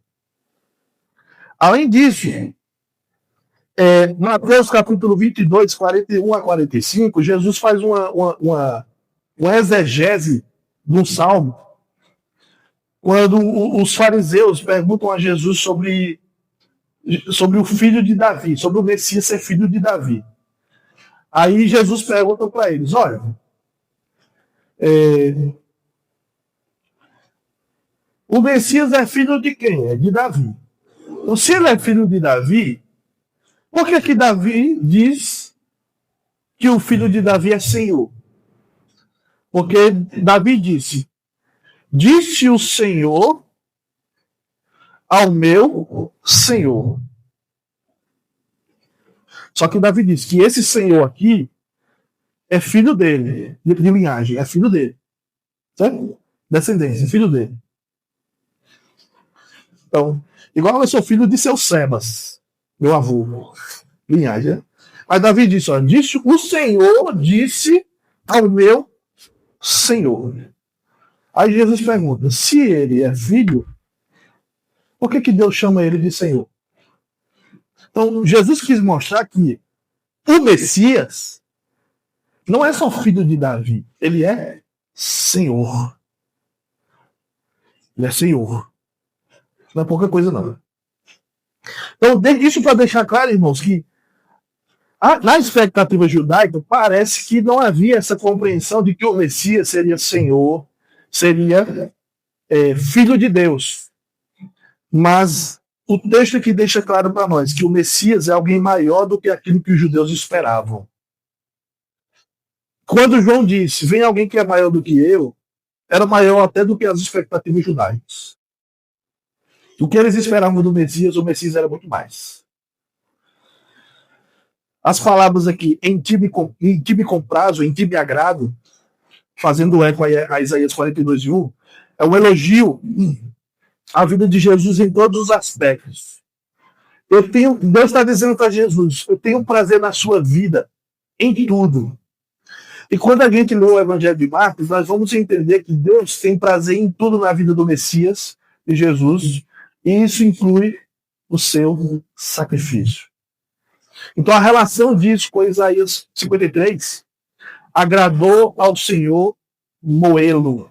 Além disso, Mateus capítulo 22, 41 a 45, Jesus faz uma, uma, uma, uma exegese de um salmo, quando os fariseus perguntam a Jesus sobre o filho de Davi, sobre o Messias ser filho de Davi. Aí Jesus pergunta para eles, olha, o Messias é filho de quem? É de Davi. Então, se ele é filho de Davi, por que Davi diz que o filho de Davi é Senhor? Porque Davi disse o Senhor ao meu Senhor. Só que Davi disse que esse Senhor aqui é filho dele, de linhagem, é filho dele. Certo? Descendência, filho dele. Então, igual eu sou filho de seu Sebas, meu avô, linhagem. Né? Mas Davi disse, ó, o Senhor disse ao meu Senhor. Aí Jesus pergunta, se ele é filho, por que Deus chama ele de Senhor? Então, Jesus quis mostrar que o Messias não é só filho de Davi, ele é Senhor. Ele é Senhor. Não é pouca coisa, não. Então, isso para deixar claro, irmãos, que na expectativa judaica, parece que não havia essa compreensão de que o Messias seria Senhor, seria filho de Deus. Mas o texto aqui deixa claro para nós que o Messias é alguém maior do que aquilo que os judeus esperavam. Quando João disse, vem alguém que é maior do que eu, era maior até do que as expectativas judaicas. O que eles esperavam do Messias, o Messias era muito mais. As palavras aqui, em ti me comprazo, em ti me agrado, fazendo eco a Isaías 42:1, é um elogio à vida de Jesus em todos os aspectos. Deus está dizendo para Jesus, eu tenho prazer na sua vida, em tudo. E quando a gente lê o Evangelho de Marcos, nós vamos entender que Deus tem prazer em tudo na vida do Messias, de Jesus, e isso inclui o seu sacrifício. Então a relação disso com Isaías 53 agradou ao Senhor moê-lo,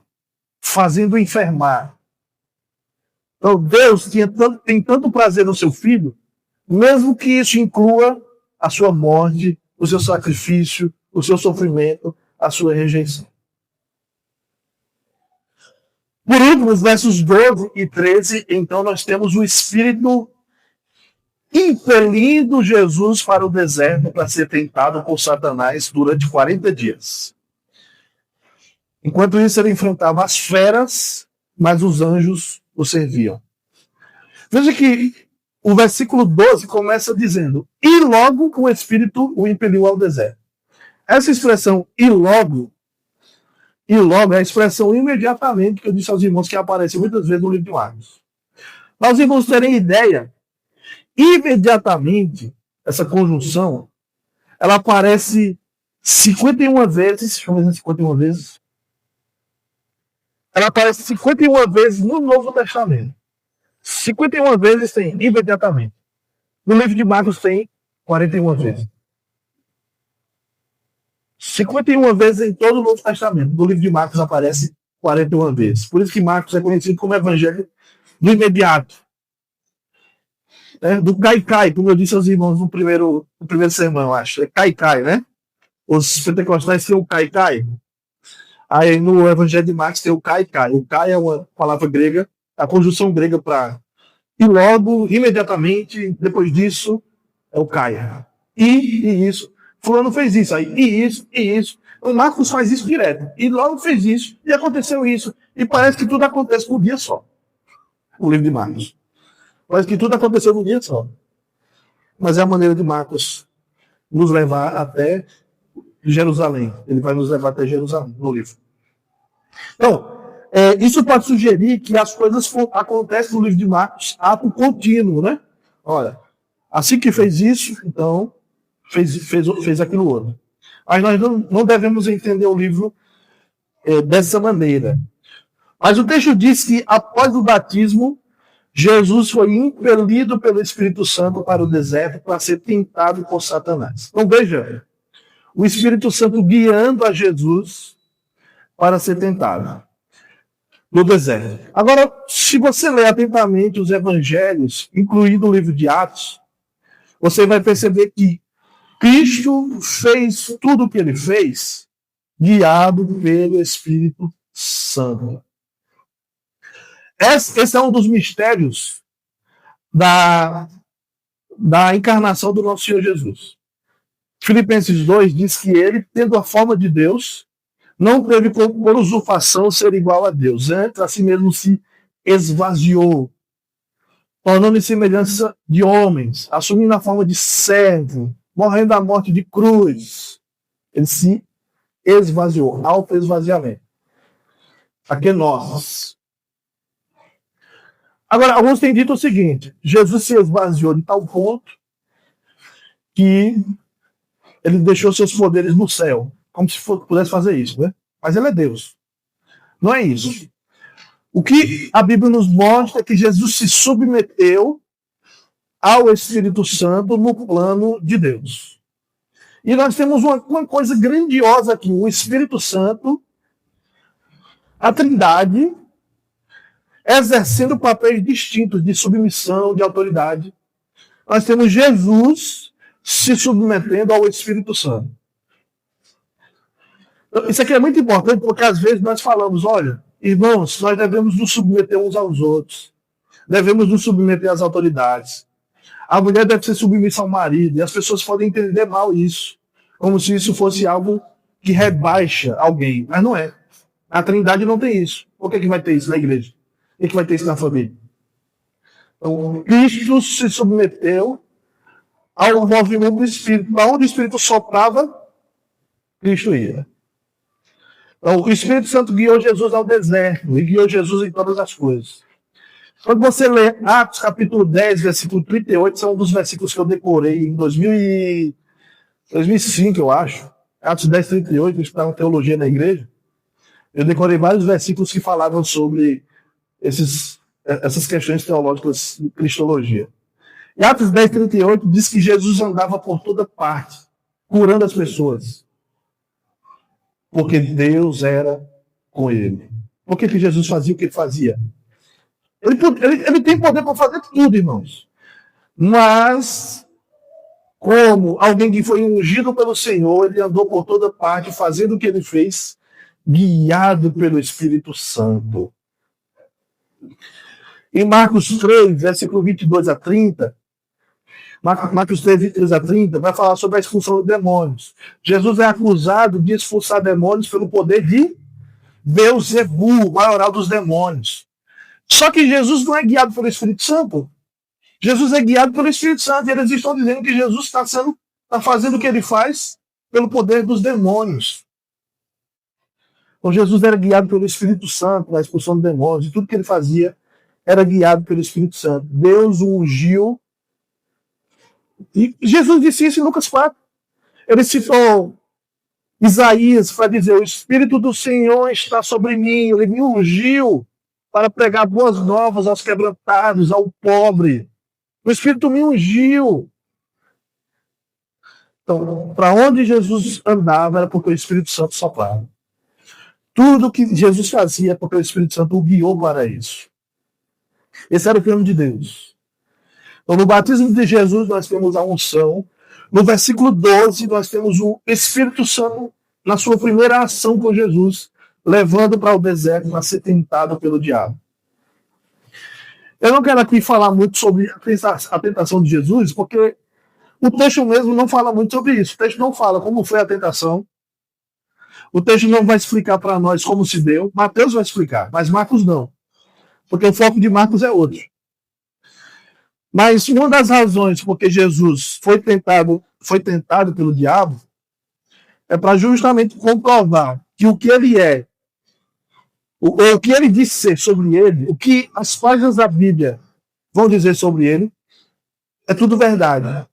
fazendo enfermar. Então Deus tem tanto prazer no seu filho, mesmo que isso inclua a sua morte, o seu sacrifício, o seu sofrimento, a sua rejeição. Por último, nos versos 12 e 13, então nós temos o Espírito impelindo Jesus para o deserto para ser tentado por Satanás durante 40 dias. Enquanto isso, ele enfrentava as feras, mas os anjos o serviam. Veja que o versículo 12 começa dizendo, e logo o Espírito o impeliu ao deserto. Essa expressão, e logo, é a expressão imediatamente que eu disse aos irmãos que aparece muitas vezes no livro de Marcos. Para os irmãos terem ideia, imediatamente, essa conjunção, ela aparece 51 vezes, deixa eu ver 51 vezes. Ela aparece 51 vezes no Novo Testamento. 51 vezes tem imediatamente. No livro de Marcos tem 41 vezes. 51 vezes em todo o Novo Testamento. No livro de Marcos aparece 41 vezes. Por isso que Marcos é conhecido como evangelho do imediato. Do cai-cai, como eu disse aos irmãos no primeiro sermão, eu acho. É cai-cai, né? Os pentecostais têm o cai-cai. Aí no evangelho de Marcos tem o cai-cai. O cai é uma palavra grega, a conjunção grega para e logo, imediatamente, depois disso, é o cai. E isso. Fulano fez isso aí, e isso. O Marcos faz isso direto. E logo fez isso, e aconteceu isso. E parece que tudo acontece num dia só. O livro de Marcos. Parece que tudo aconteceu num dia só. Mas é a maneira de Marcos nos levar até Jerusalém. Ele vai nos levar até Jerusalém, no livro. Então, isso pode sugerir que as coisas acontecem no livro de Marcos, ato contínuo, né? Olha, assim que fez isso, então fez aquilo outro. Mas nós não devemos entender o livro dessa maneira. Mas o texto diz que após o batismo, Jesus foi impelido pelo Espírito Santo para o deserto para ser tentado por Satanás. Então veja, o Espírito Santo guiando a Jesus para ser tentado. no deserto. Agora, se você ler atentamente os evangelhos, incluindo o livro de Atos, você vai perceber que Cristo fez tudo o que ele fez guiado pelo Espírito Santo. Esse é um dos mistérios da encarnação do nosso Senhor Jesus. Filipenses 2 diz que ele, tendo a forma de Deus, não teve por usurpação ser igual a Deus. Antes, a si mesmo se esvaziou, tornando em semelhança de homens, assumindo a forma de servo, morrendo a morte de cruz. Ele se esvaziou, autoesvaziamento. Aqui nós. Agora, alguns têm dito o seguinte: Jesus se esvaziou de tal ponto que ele deixou seus poderes no céu, como se pudesse fazer isso, né? Mas ele é Deus. Não é isso. O que a Bíblia nos mostra é que Jesus se submeteu ao Espírito Santo no plano de Deus. E nós temos uma coisa grandiosa aqui: o Espírito Santo, a Trindade, exercendo papéis distintos de submissão, de autoridade. Nós temos Jesus se submetendo ao Espírito Santo. Isso aqui é muito importante porque às vezes nós falamos: olha, irmãos, nós devemos nos submeter uns aos outros. Devemos nos submeter às autoridades. A mulher deve ser submissa ao marido. E as pessoas podem entender mal isso. Como se isso fosse algo que rebaixa alguém. Mas não é. A Trindade não tem isso. Por que vai ter isso na igreja? Por que vai ter isso na família? Então, Cristo se submeteu ao movimento do Espírito. Para onde o Espírito soprava, Cristo ia. Então, o Espírito Santo guiou Jesus ao deserto e guiou Jesus em todas as coisas. Quando você lê Atos capítulo 10, versículo 38, são um dos versículos que eu decorei em 2005, eu acho. Atos 10, 38, eu estudava teologia na igreja. Eu decorei vários versículos que falavam sobre essas questões teológicas de cristologia. E Atos 10, 38 diz que Jesus andava por toda parte, curando as pessoas. Porque Deus era com ele. Por que Jesus fazia o que ele fazia? Ele tem poder para fazer tudo, irmãos. Mas, como alguém que foi ungido pelo Senhor, ele andou por toda parte fazendo o que ele fez, guiado pelo Espírito Santo. Em Marcos 3, versículo 22 a 30, Marcos 3, 22 a 30, vai falar sobre a expulsão de demônios. Jesus é acusado de expulsar demônios pelo poder de Beelzebu, o maioral dos demônios. Só que Jesus não é guiado pelo Espírito Santo. Jesus é guiado pelo Espírito Santo. E eles estão dizendo que Jesus está fazendo o que ele faz pelo poder dos demônios. Então Jesus era guiado pelo Espírito Santo na expulsão de demônios. E tudo que ele fazia era guiado pelo Espírito Santo. Deus o ungiu. E Jesus disse isso em Lucas 4. Ele citou Isaías para dizer: o Espírito do Senhor está sobre mim. Ele me ungiu para pregar boas novas aos quebrantados, ao pobre. O Espírito me ungiu. Então, para onde Jesus andava era porque o Espírito Santo soprava. Tudo que Jesus fazia é porque o Espírito Santo o guiou para isso. Esse era o plano de Deus. Então, no batismo de Jesus, nós temos a unção. No versículo 12, nós temos o Espírito Santo na sua primeira ação com Jesus, levando para o deserto para ser tentado pelo diabo. Eu não quero aqui falar muito sobre a tentação de Jesus, porque o texto mesmo não fala muito sobre isso. O texto não fala como foi a tentação. O texto não vai explicar para nós como se deu. Mateus vai explicar, mas Marcos não. Porque o foco de Marcos é outro. Mas uma das razões porque Jesus foi tentado pelo diabo é para justamente comprovar que o que ele é, o que ele disse ser sobre ele, o que as páginas da Bíblia vão dizer sobre ele, é tudo verdade.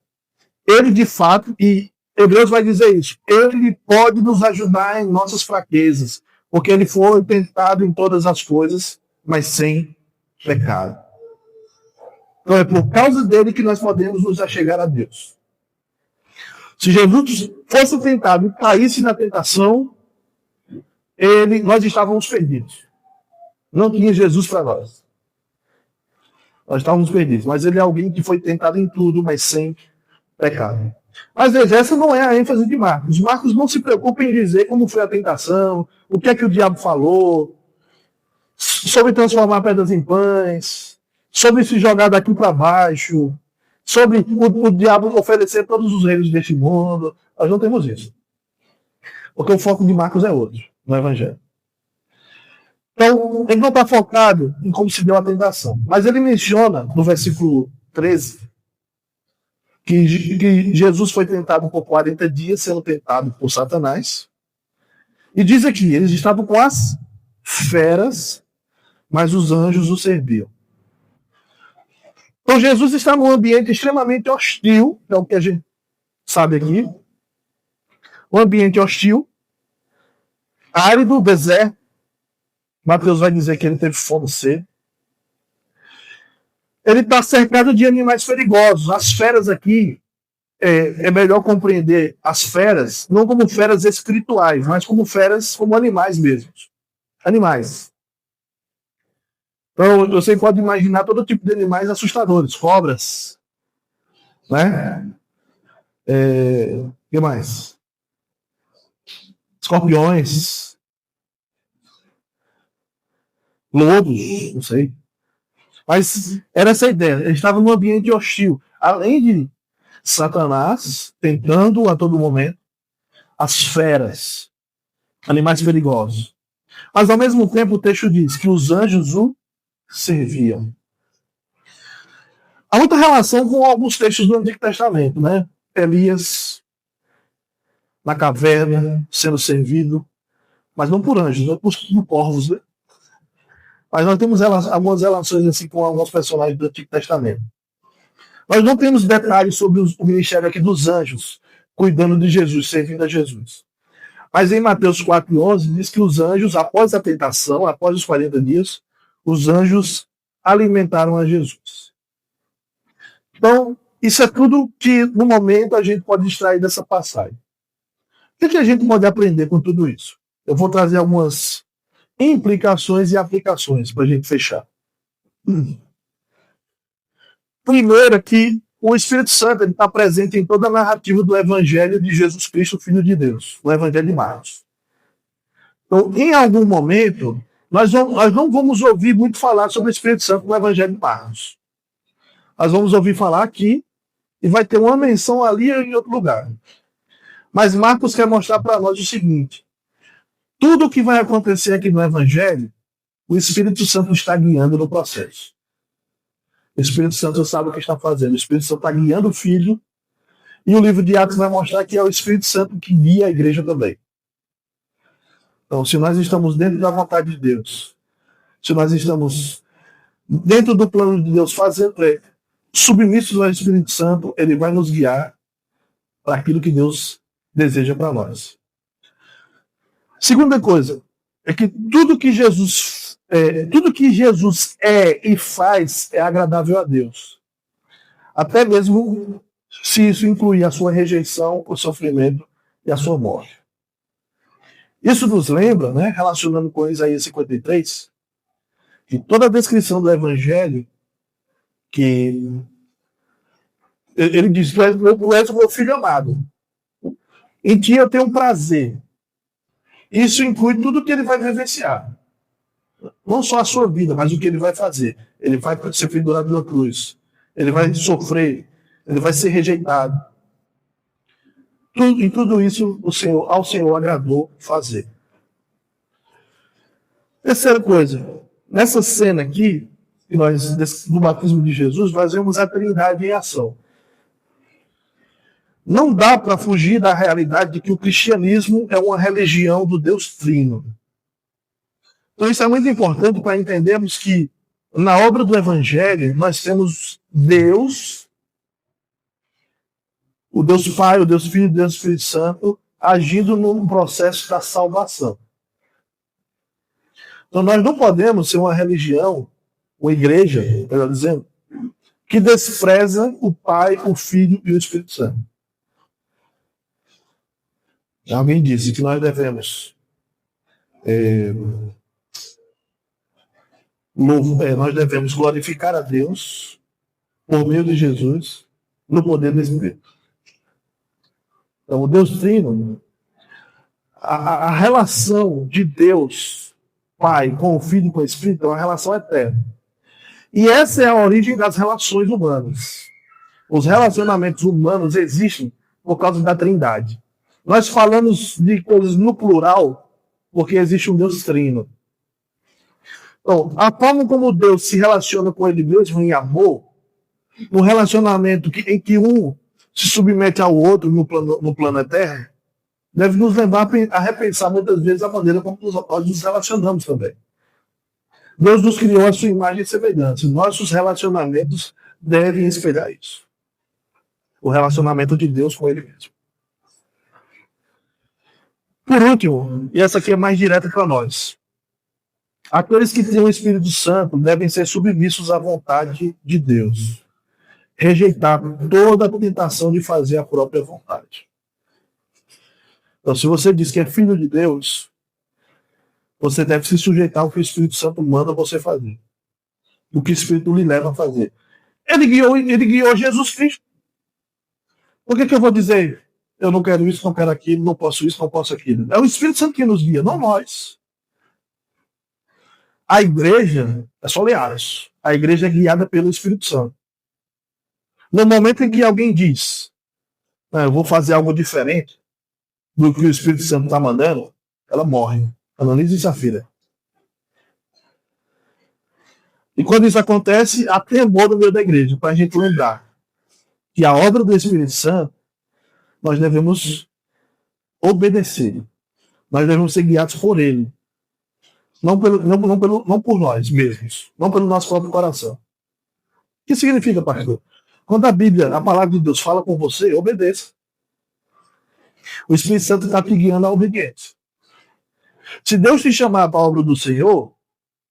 Ele, de fato, e Hebreus vai dizer isso, ele pode nos ajudar em nossas fraquezas, porque ele foi tentado em todas as coisas, mas sem pecado. Então é por causa dele que nós podemos nos achegar a Deus. Se Jesus fosse tentado e caísse na tentação, nós estávamos perdidos. Não tinha Jesus para nós. Nós estávamos perdidos. Mas ele é alguém que foi tentado em tudo, mas sem pecado. Mas veja, essa não é a ênfase de Marcos. Marcos não se preocupa em dizer como foi a tentação, o que é que o diabo falou, sobre transformar pedras em pães, sobre se jogar daqui para baixo, sobre o diabo oferecer todos os reinos deste mundo. Nós não temos isso. Porque o foco de Marcos é outro, no Evangelho. Então, ele não está focado em como se deu a tentação. Mas ele menciona, no versículo 13, que Jesus foi tentado por 40 dias, sendo tentado por Satanás. E diz aqui, eles estavam com as feras, mas os anjos o serviam. Então Jesus está num ambiente extremamente hostil, é o que a gente sabe aqui. Um ambiente hostil, árido, deserto. Mateus vai dizer que ele teve fome e sede. Ele está cercado de animais perigosos. As feras aqui, é melhor compreender as feras, não como feras espirituais, mas como feras, como animais mesmos. Animais. Então, você pode imaginar todo tipo de animais assustadores. Cobras. Né? O que mais? Escorpiões. Lobos, não sei. Mas era essa a ideia. Ele estava num ambiente hostil. Além de Satanás tentando a todo momento, as feras, animais perigosos. Mas ao mesmo tempo o texto diz que os anjos o serviam. Há muita relação com alguns textos do Antigo Testamento, né? Elias na caverna sendo servido, mas não por anjos, não por corvos, né? Mas nós temos algumas relações assim com alguns personagens do Antigo Testamento. Nós não temos detalhes sobre o ministério aqui dos anjos, cuidando de Jesus, servindo a Jesus. Mas em Mateus 4,11 diz que os anjos, após a tentação, após os 40 dias, os anjos alimentaram a Jesus. Então, isso é tudo que, no momento, a gente pode extrair dessa passagem. O que a gente pode aprender com tudo isso? Eu vou trazer algumas implicações e aplicações para a gente fechar. Primeiro é que o Espírito Santo está presente em toda a narrativa do Evangelho de Jesus Cristo, Filho de Deus, o Evangelho de Marcos. Então, em algum momento, nós não vamos ouvir muito falar sobre o Espírito Santo no Evangelho de Marcos. Nós vamos ouvir falar aqui e vai ter uma menção ali ou em outro lugar. Mas Marcos quer mostrar para nós o seguinte: tudo o que vai acontecer aqui no Evangelho, o Espírito Santo está guiando no processo. O Espírito Santo sabe o que está fazendo. O Espírito Santo está guiando o Filho. E o livro de Atos vai mostrar que é o Espírito Santo que guia a igreja também. Então, se nós estamos dentro da vontade de Deus, se nós estamos dentro do plano de Deus, submissos ao Espírito Santo, ele vai nos guiar para aquilo que Deus deseja para nós. Segunda coisa, é que tudo que Jesus é e faz é agradável a Deus. Até mesmo se isso incluir a sua rejeição, o sofrimento e a sua morte. Isso nos lembra, né, relacionando com Isaías 53, que toda a descrição do Evangelho, que ele diz: tu és o meu filho amado, em ti eu tenho um prazer. Isso inclui tudo que ele vai vivenciar. Não só a sua vida, mas o que ele vai fazer. Ele vai ser pendurado na cruz. Ele vai sofrer. Ele vai ser rejeitado. Em tudo isso, ao Senhor agradou fazer. Terceira coisa. Nessa cena aqui, do batismo de Jesus, nós vemos a Trindade em ação. Não dá para fugir da realidade de que o cristianismo é uma religião do Deus Trino. Então isso é muito importante para entendermos que na obra do Evangelho nós temos Deus, o Deus Pai, o Deus Filho e o Deus Espírito Santo agindo num processo da salvação. Então nós não podemos ser uma religião, uma igreja, melhor dizendo, que despreza o Pai, o Filho e o Espírito Santo. Alguém disse que nós devemos Nós devemos glorificar a Deus por meio de Jesus, no poder do Espírito. Então, o Deus Trino, a relação de Deus, Pai, com o Filho e com o Espírito, é uma relação eterna. E essa é a origem das relações humanas. Os relacionamentos humanos existem por causa da Trindade. Nós falamos de coisas no plural porque existe um Deus Trino. Então, a forma como Deus se relaciona com Ele mesmo em amor, no relacionamento em que um se submete ao outro no plano eterno, deve nos levar a repensar muitas vezes a maneira como nós nos relacionamos também. Deus nos criou a sua imagem e semelhança. Nossos relacionamentos devem espelhar isso. O relacionamento de Deus com Ele mesmo. Por último, e essa aqui é mais direta para nós, aqueles que têm o Espírito Santo devem ser submissos à vontade de Deus. Rejeitar toda a tentação de fazer a própria vontade. Então, se você diz que é filho de Deus, você deve se sujeitar ao que o Espírito Santo manda você fazer. O que o Espírito lhe leva a fazer. Ele guiou Jesus Cristo. Por que eu vou dizer, eu não quero isso, não quero aquilo, não posso isso, não posso aquilo? É o Espírito Santo que nos guia, não nós. A igreja, é só ler Atos, a igreja é guiada pelo Espírito Santo. No momento em que alguém diz, eu vou fazer algo diferente do que o Espírito Santo está mandando, ela morre. Analise e Safira. E quando isso acontece, há temor no meio da igreja, para a gente lembrar que a obra do Espírito Santo, nós devemos obedecer. Nós devemos ser guiados por Ele. Não por nós mesmos. Não pelo nosso próprio coração. O que significa, pastor? Quando a Bíblia, a palavra de Deus fala com você, obedeça. O Espírito Santo está te guiando à obediência. Se Deus te chamar para a obra do Senhor,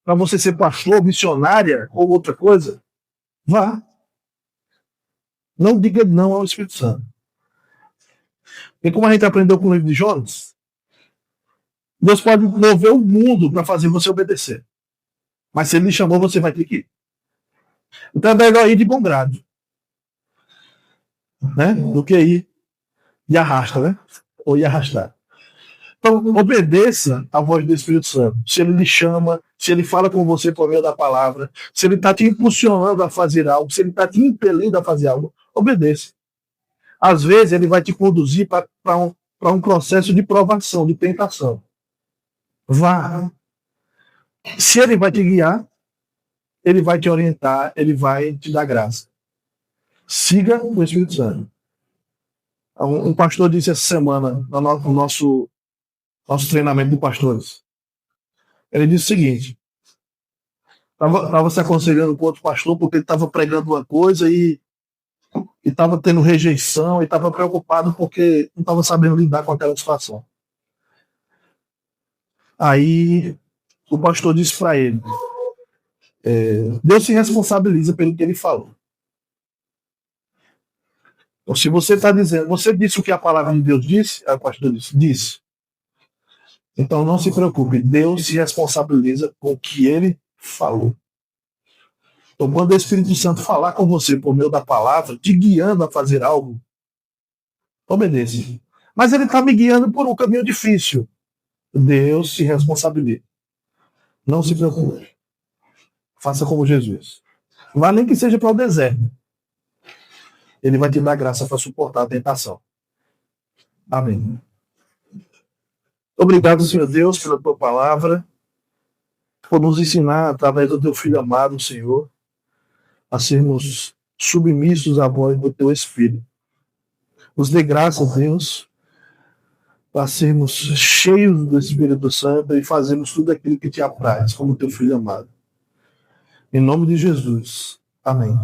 para você ser pastor, missionária ou outra coisa, vá. Não diga não ao Espírito Santo. E como a gente aprendeu com o livro de Jonas, Deus pode mover o mundo para fazer você obedecer. Mas se Ele lhe chamou, você vai ter que ir. Então é melhor ir de bom grado. Né? Do que ir de arrasta, né? Ou ir arrastar. Então, obedeça à voz do Espírito Santo. Se Ele lhe chama, se Ele fala com você por meio da palavra, se Ele está te impulsionando a fazer algo, se Ele está te impelindo a fazer algo, obedeça. Às vezes, Ele vai te conduzir para um processo de provação, de tentação. Vá. Se Ele vai te guiar, Ele vai te orientar, Ele vai te dar graça. Siga o Espírito Santo. Um pastor disse essa semana, no nosso treinamento de pastores. Ele disse o seguinte: estava se aconselhando com outro pastor porque ele estava pregando uma coisa e estava tendo rejeição e estava preocupado porque não estava sabendo lidar com aquela situação. Aí o pastor disse para ele: Deus se responsabiliza pelo que ele falou. Então, se você está dizendo, você disse o que a palavra de Deus disse, aí o pastor disse. Então não se preocupe, Deus se responsabiliza com o que Ele falou. Então quando o Espírito Santo falar com você por meio da palavra, te guiando a fazer algo, obedeça. Mas Ele está me guiando por um caminho difícil. Deus se responsabiliza. Não se preocupe. Faça como Jesus. Vá nem que seja para o deserto. Ele vai te dar graça para suportar a tentação. Amém. Obrigado, Senhor Deus, pela tua palavra, por nos ensinar, através do teu Filho amado, Senhor, a sermos submissos à voz do teu Espírito. Nos dê graça, Deus, para sermos cheios do Espírito Santo e fazermos tudo aquilo que te apraz, como teu Filho amado. Em nome de Jesus. Amém.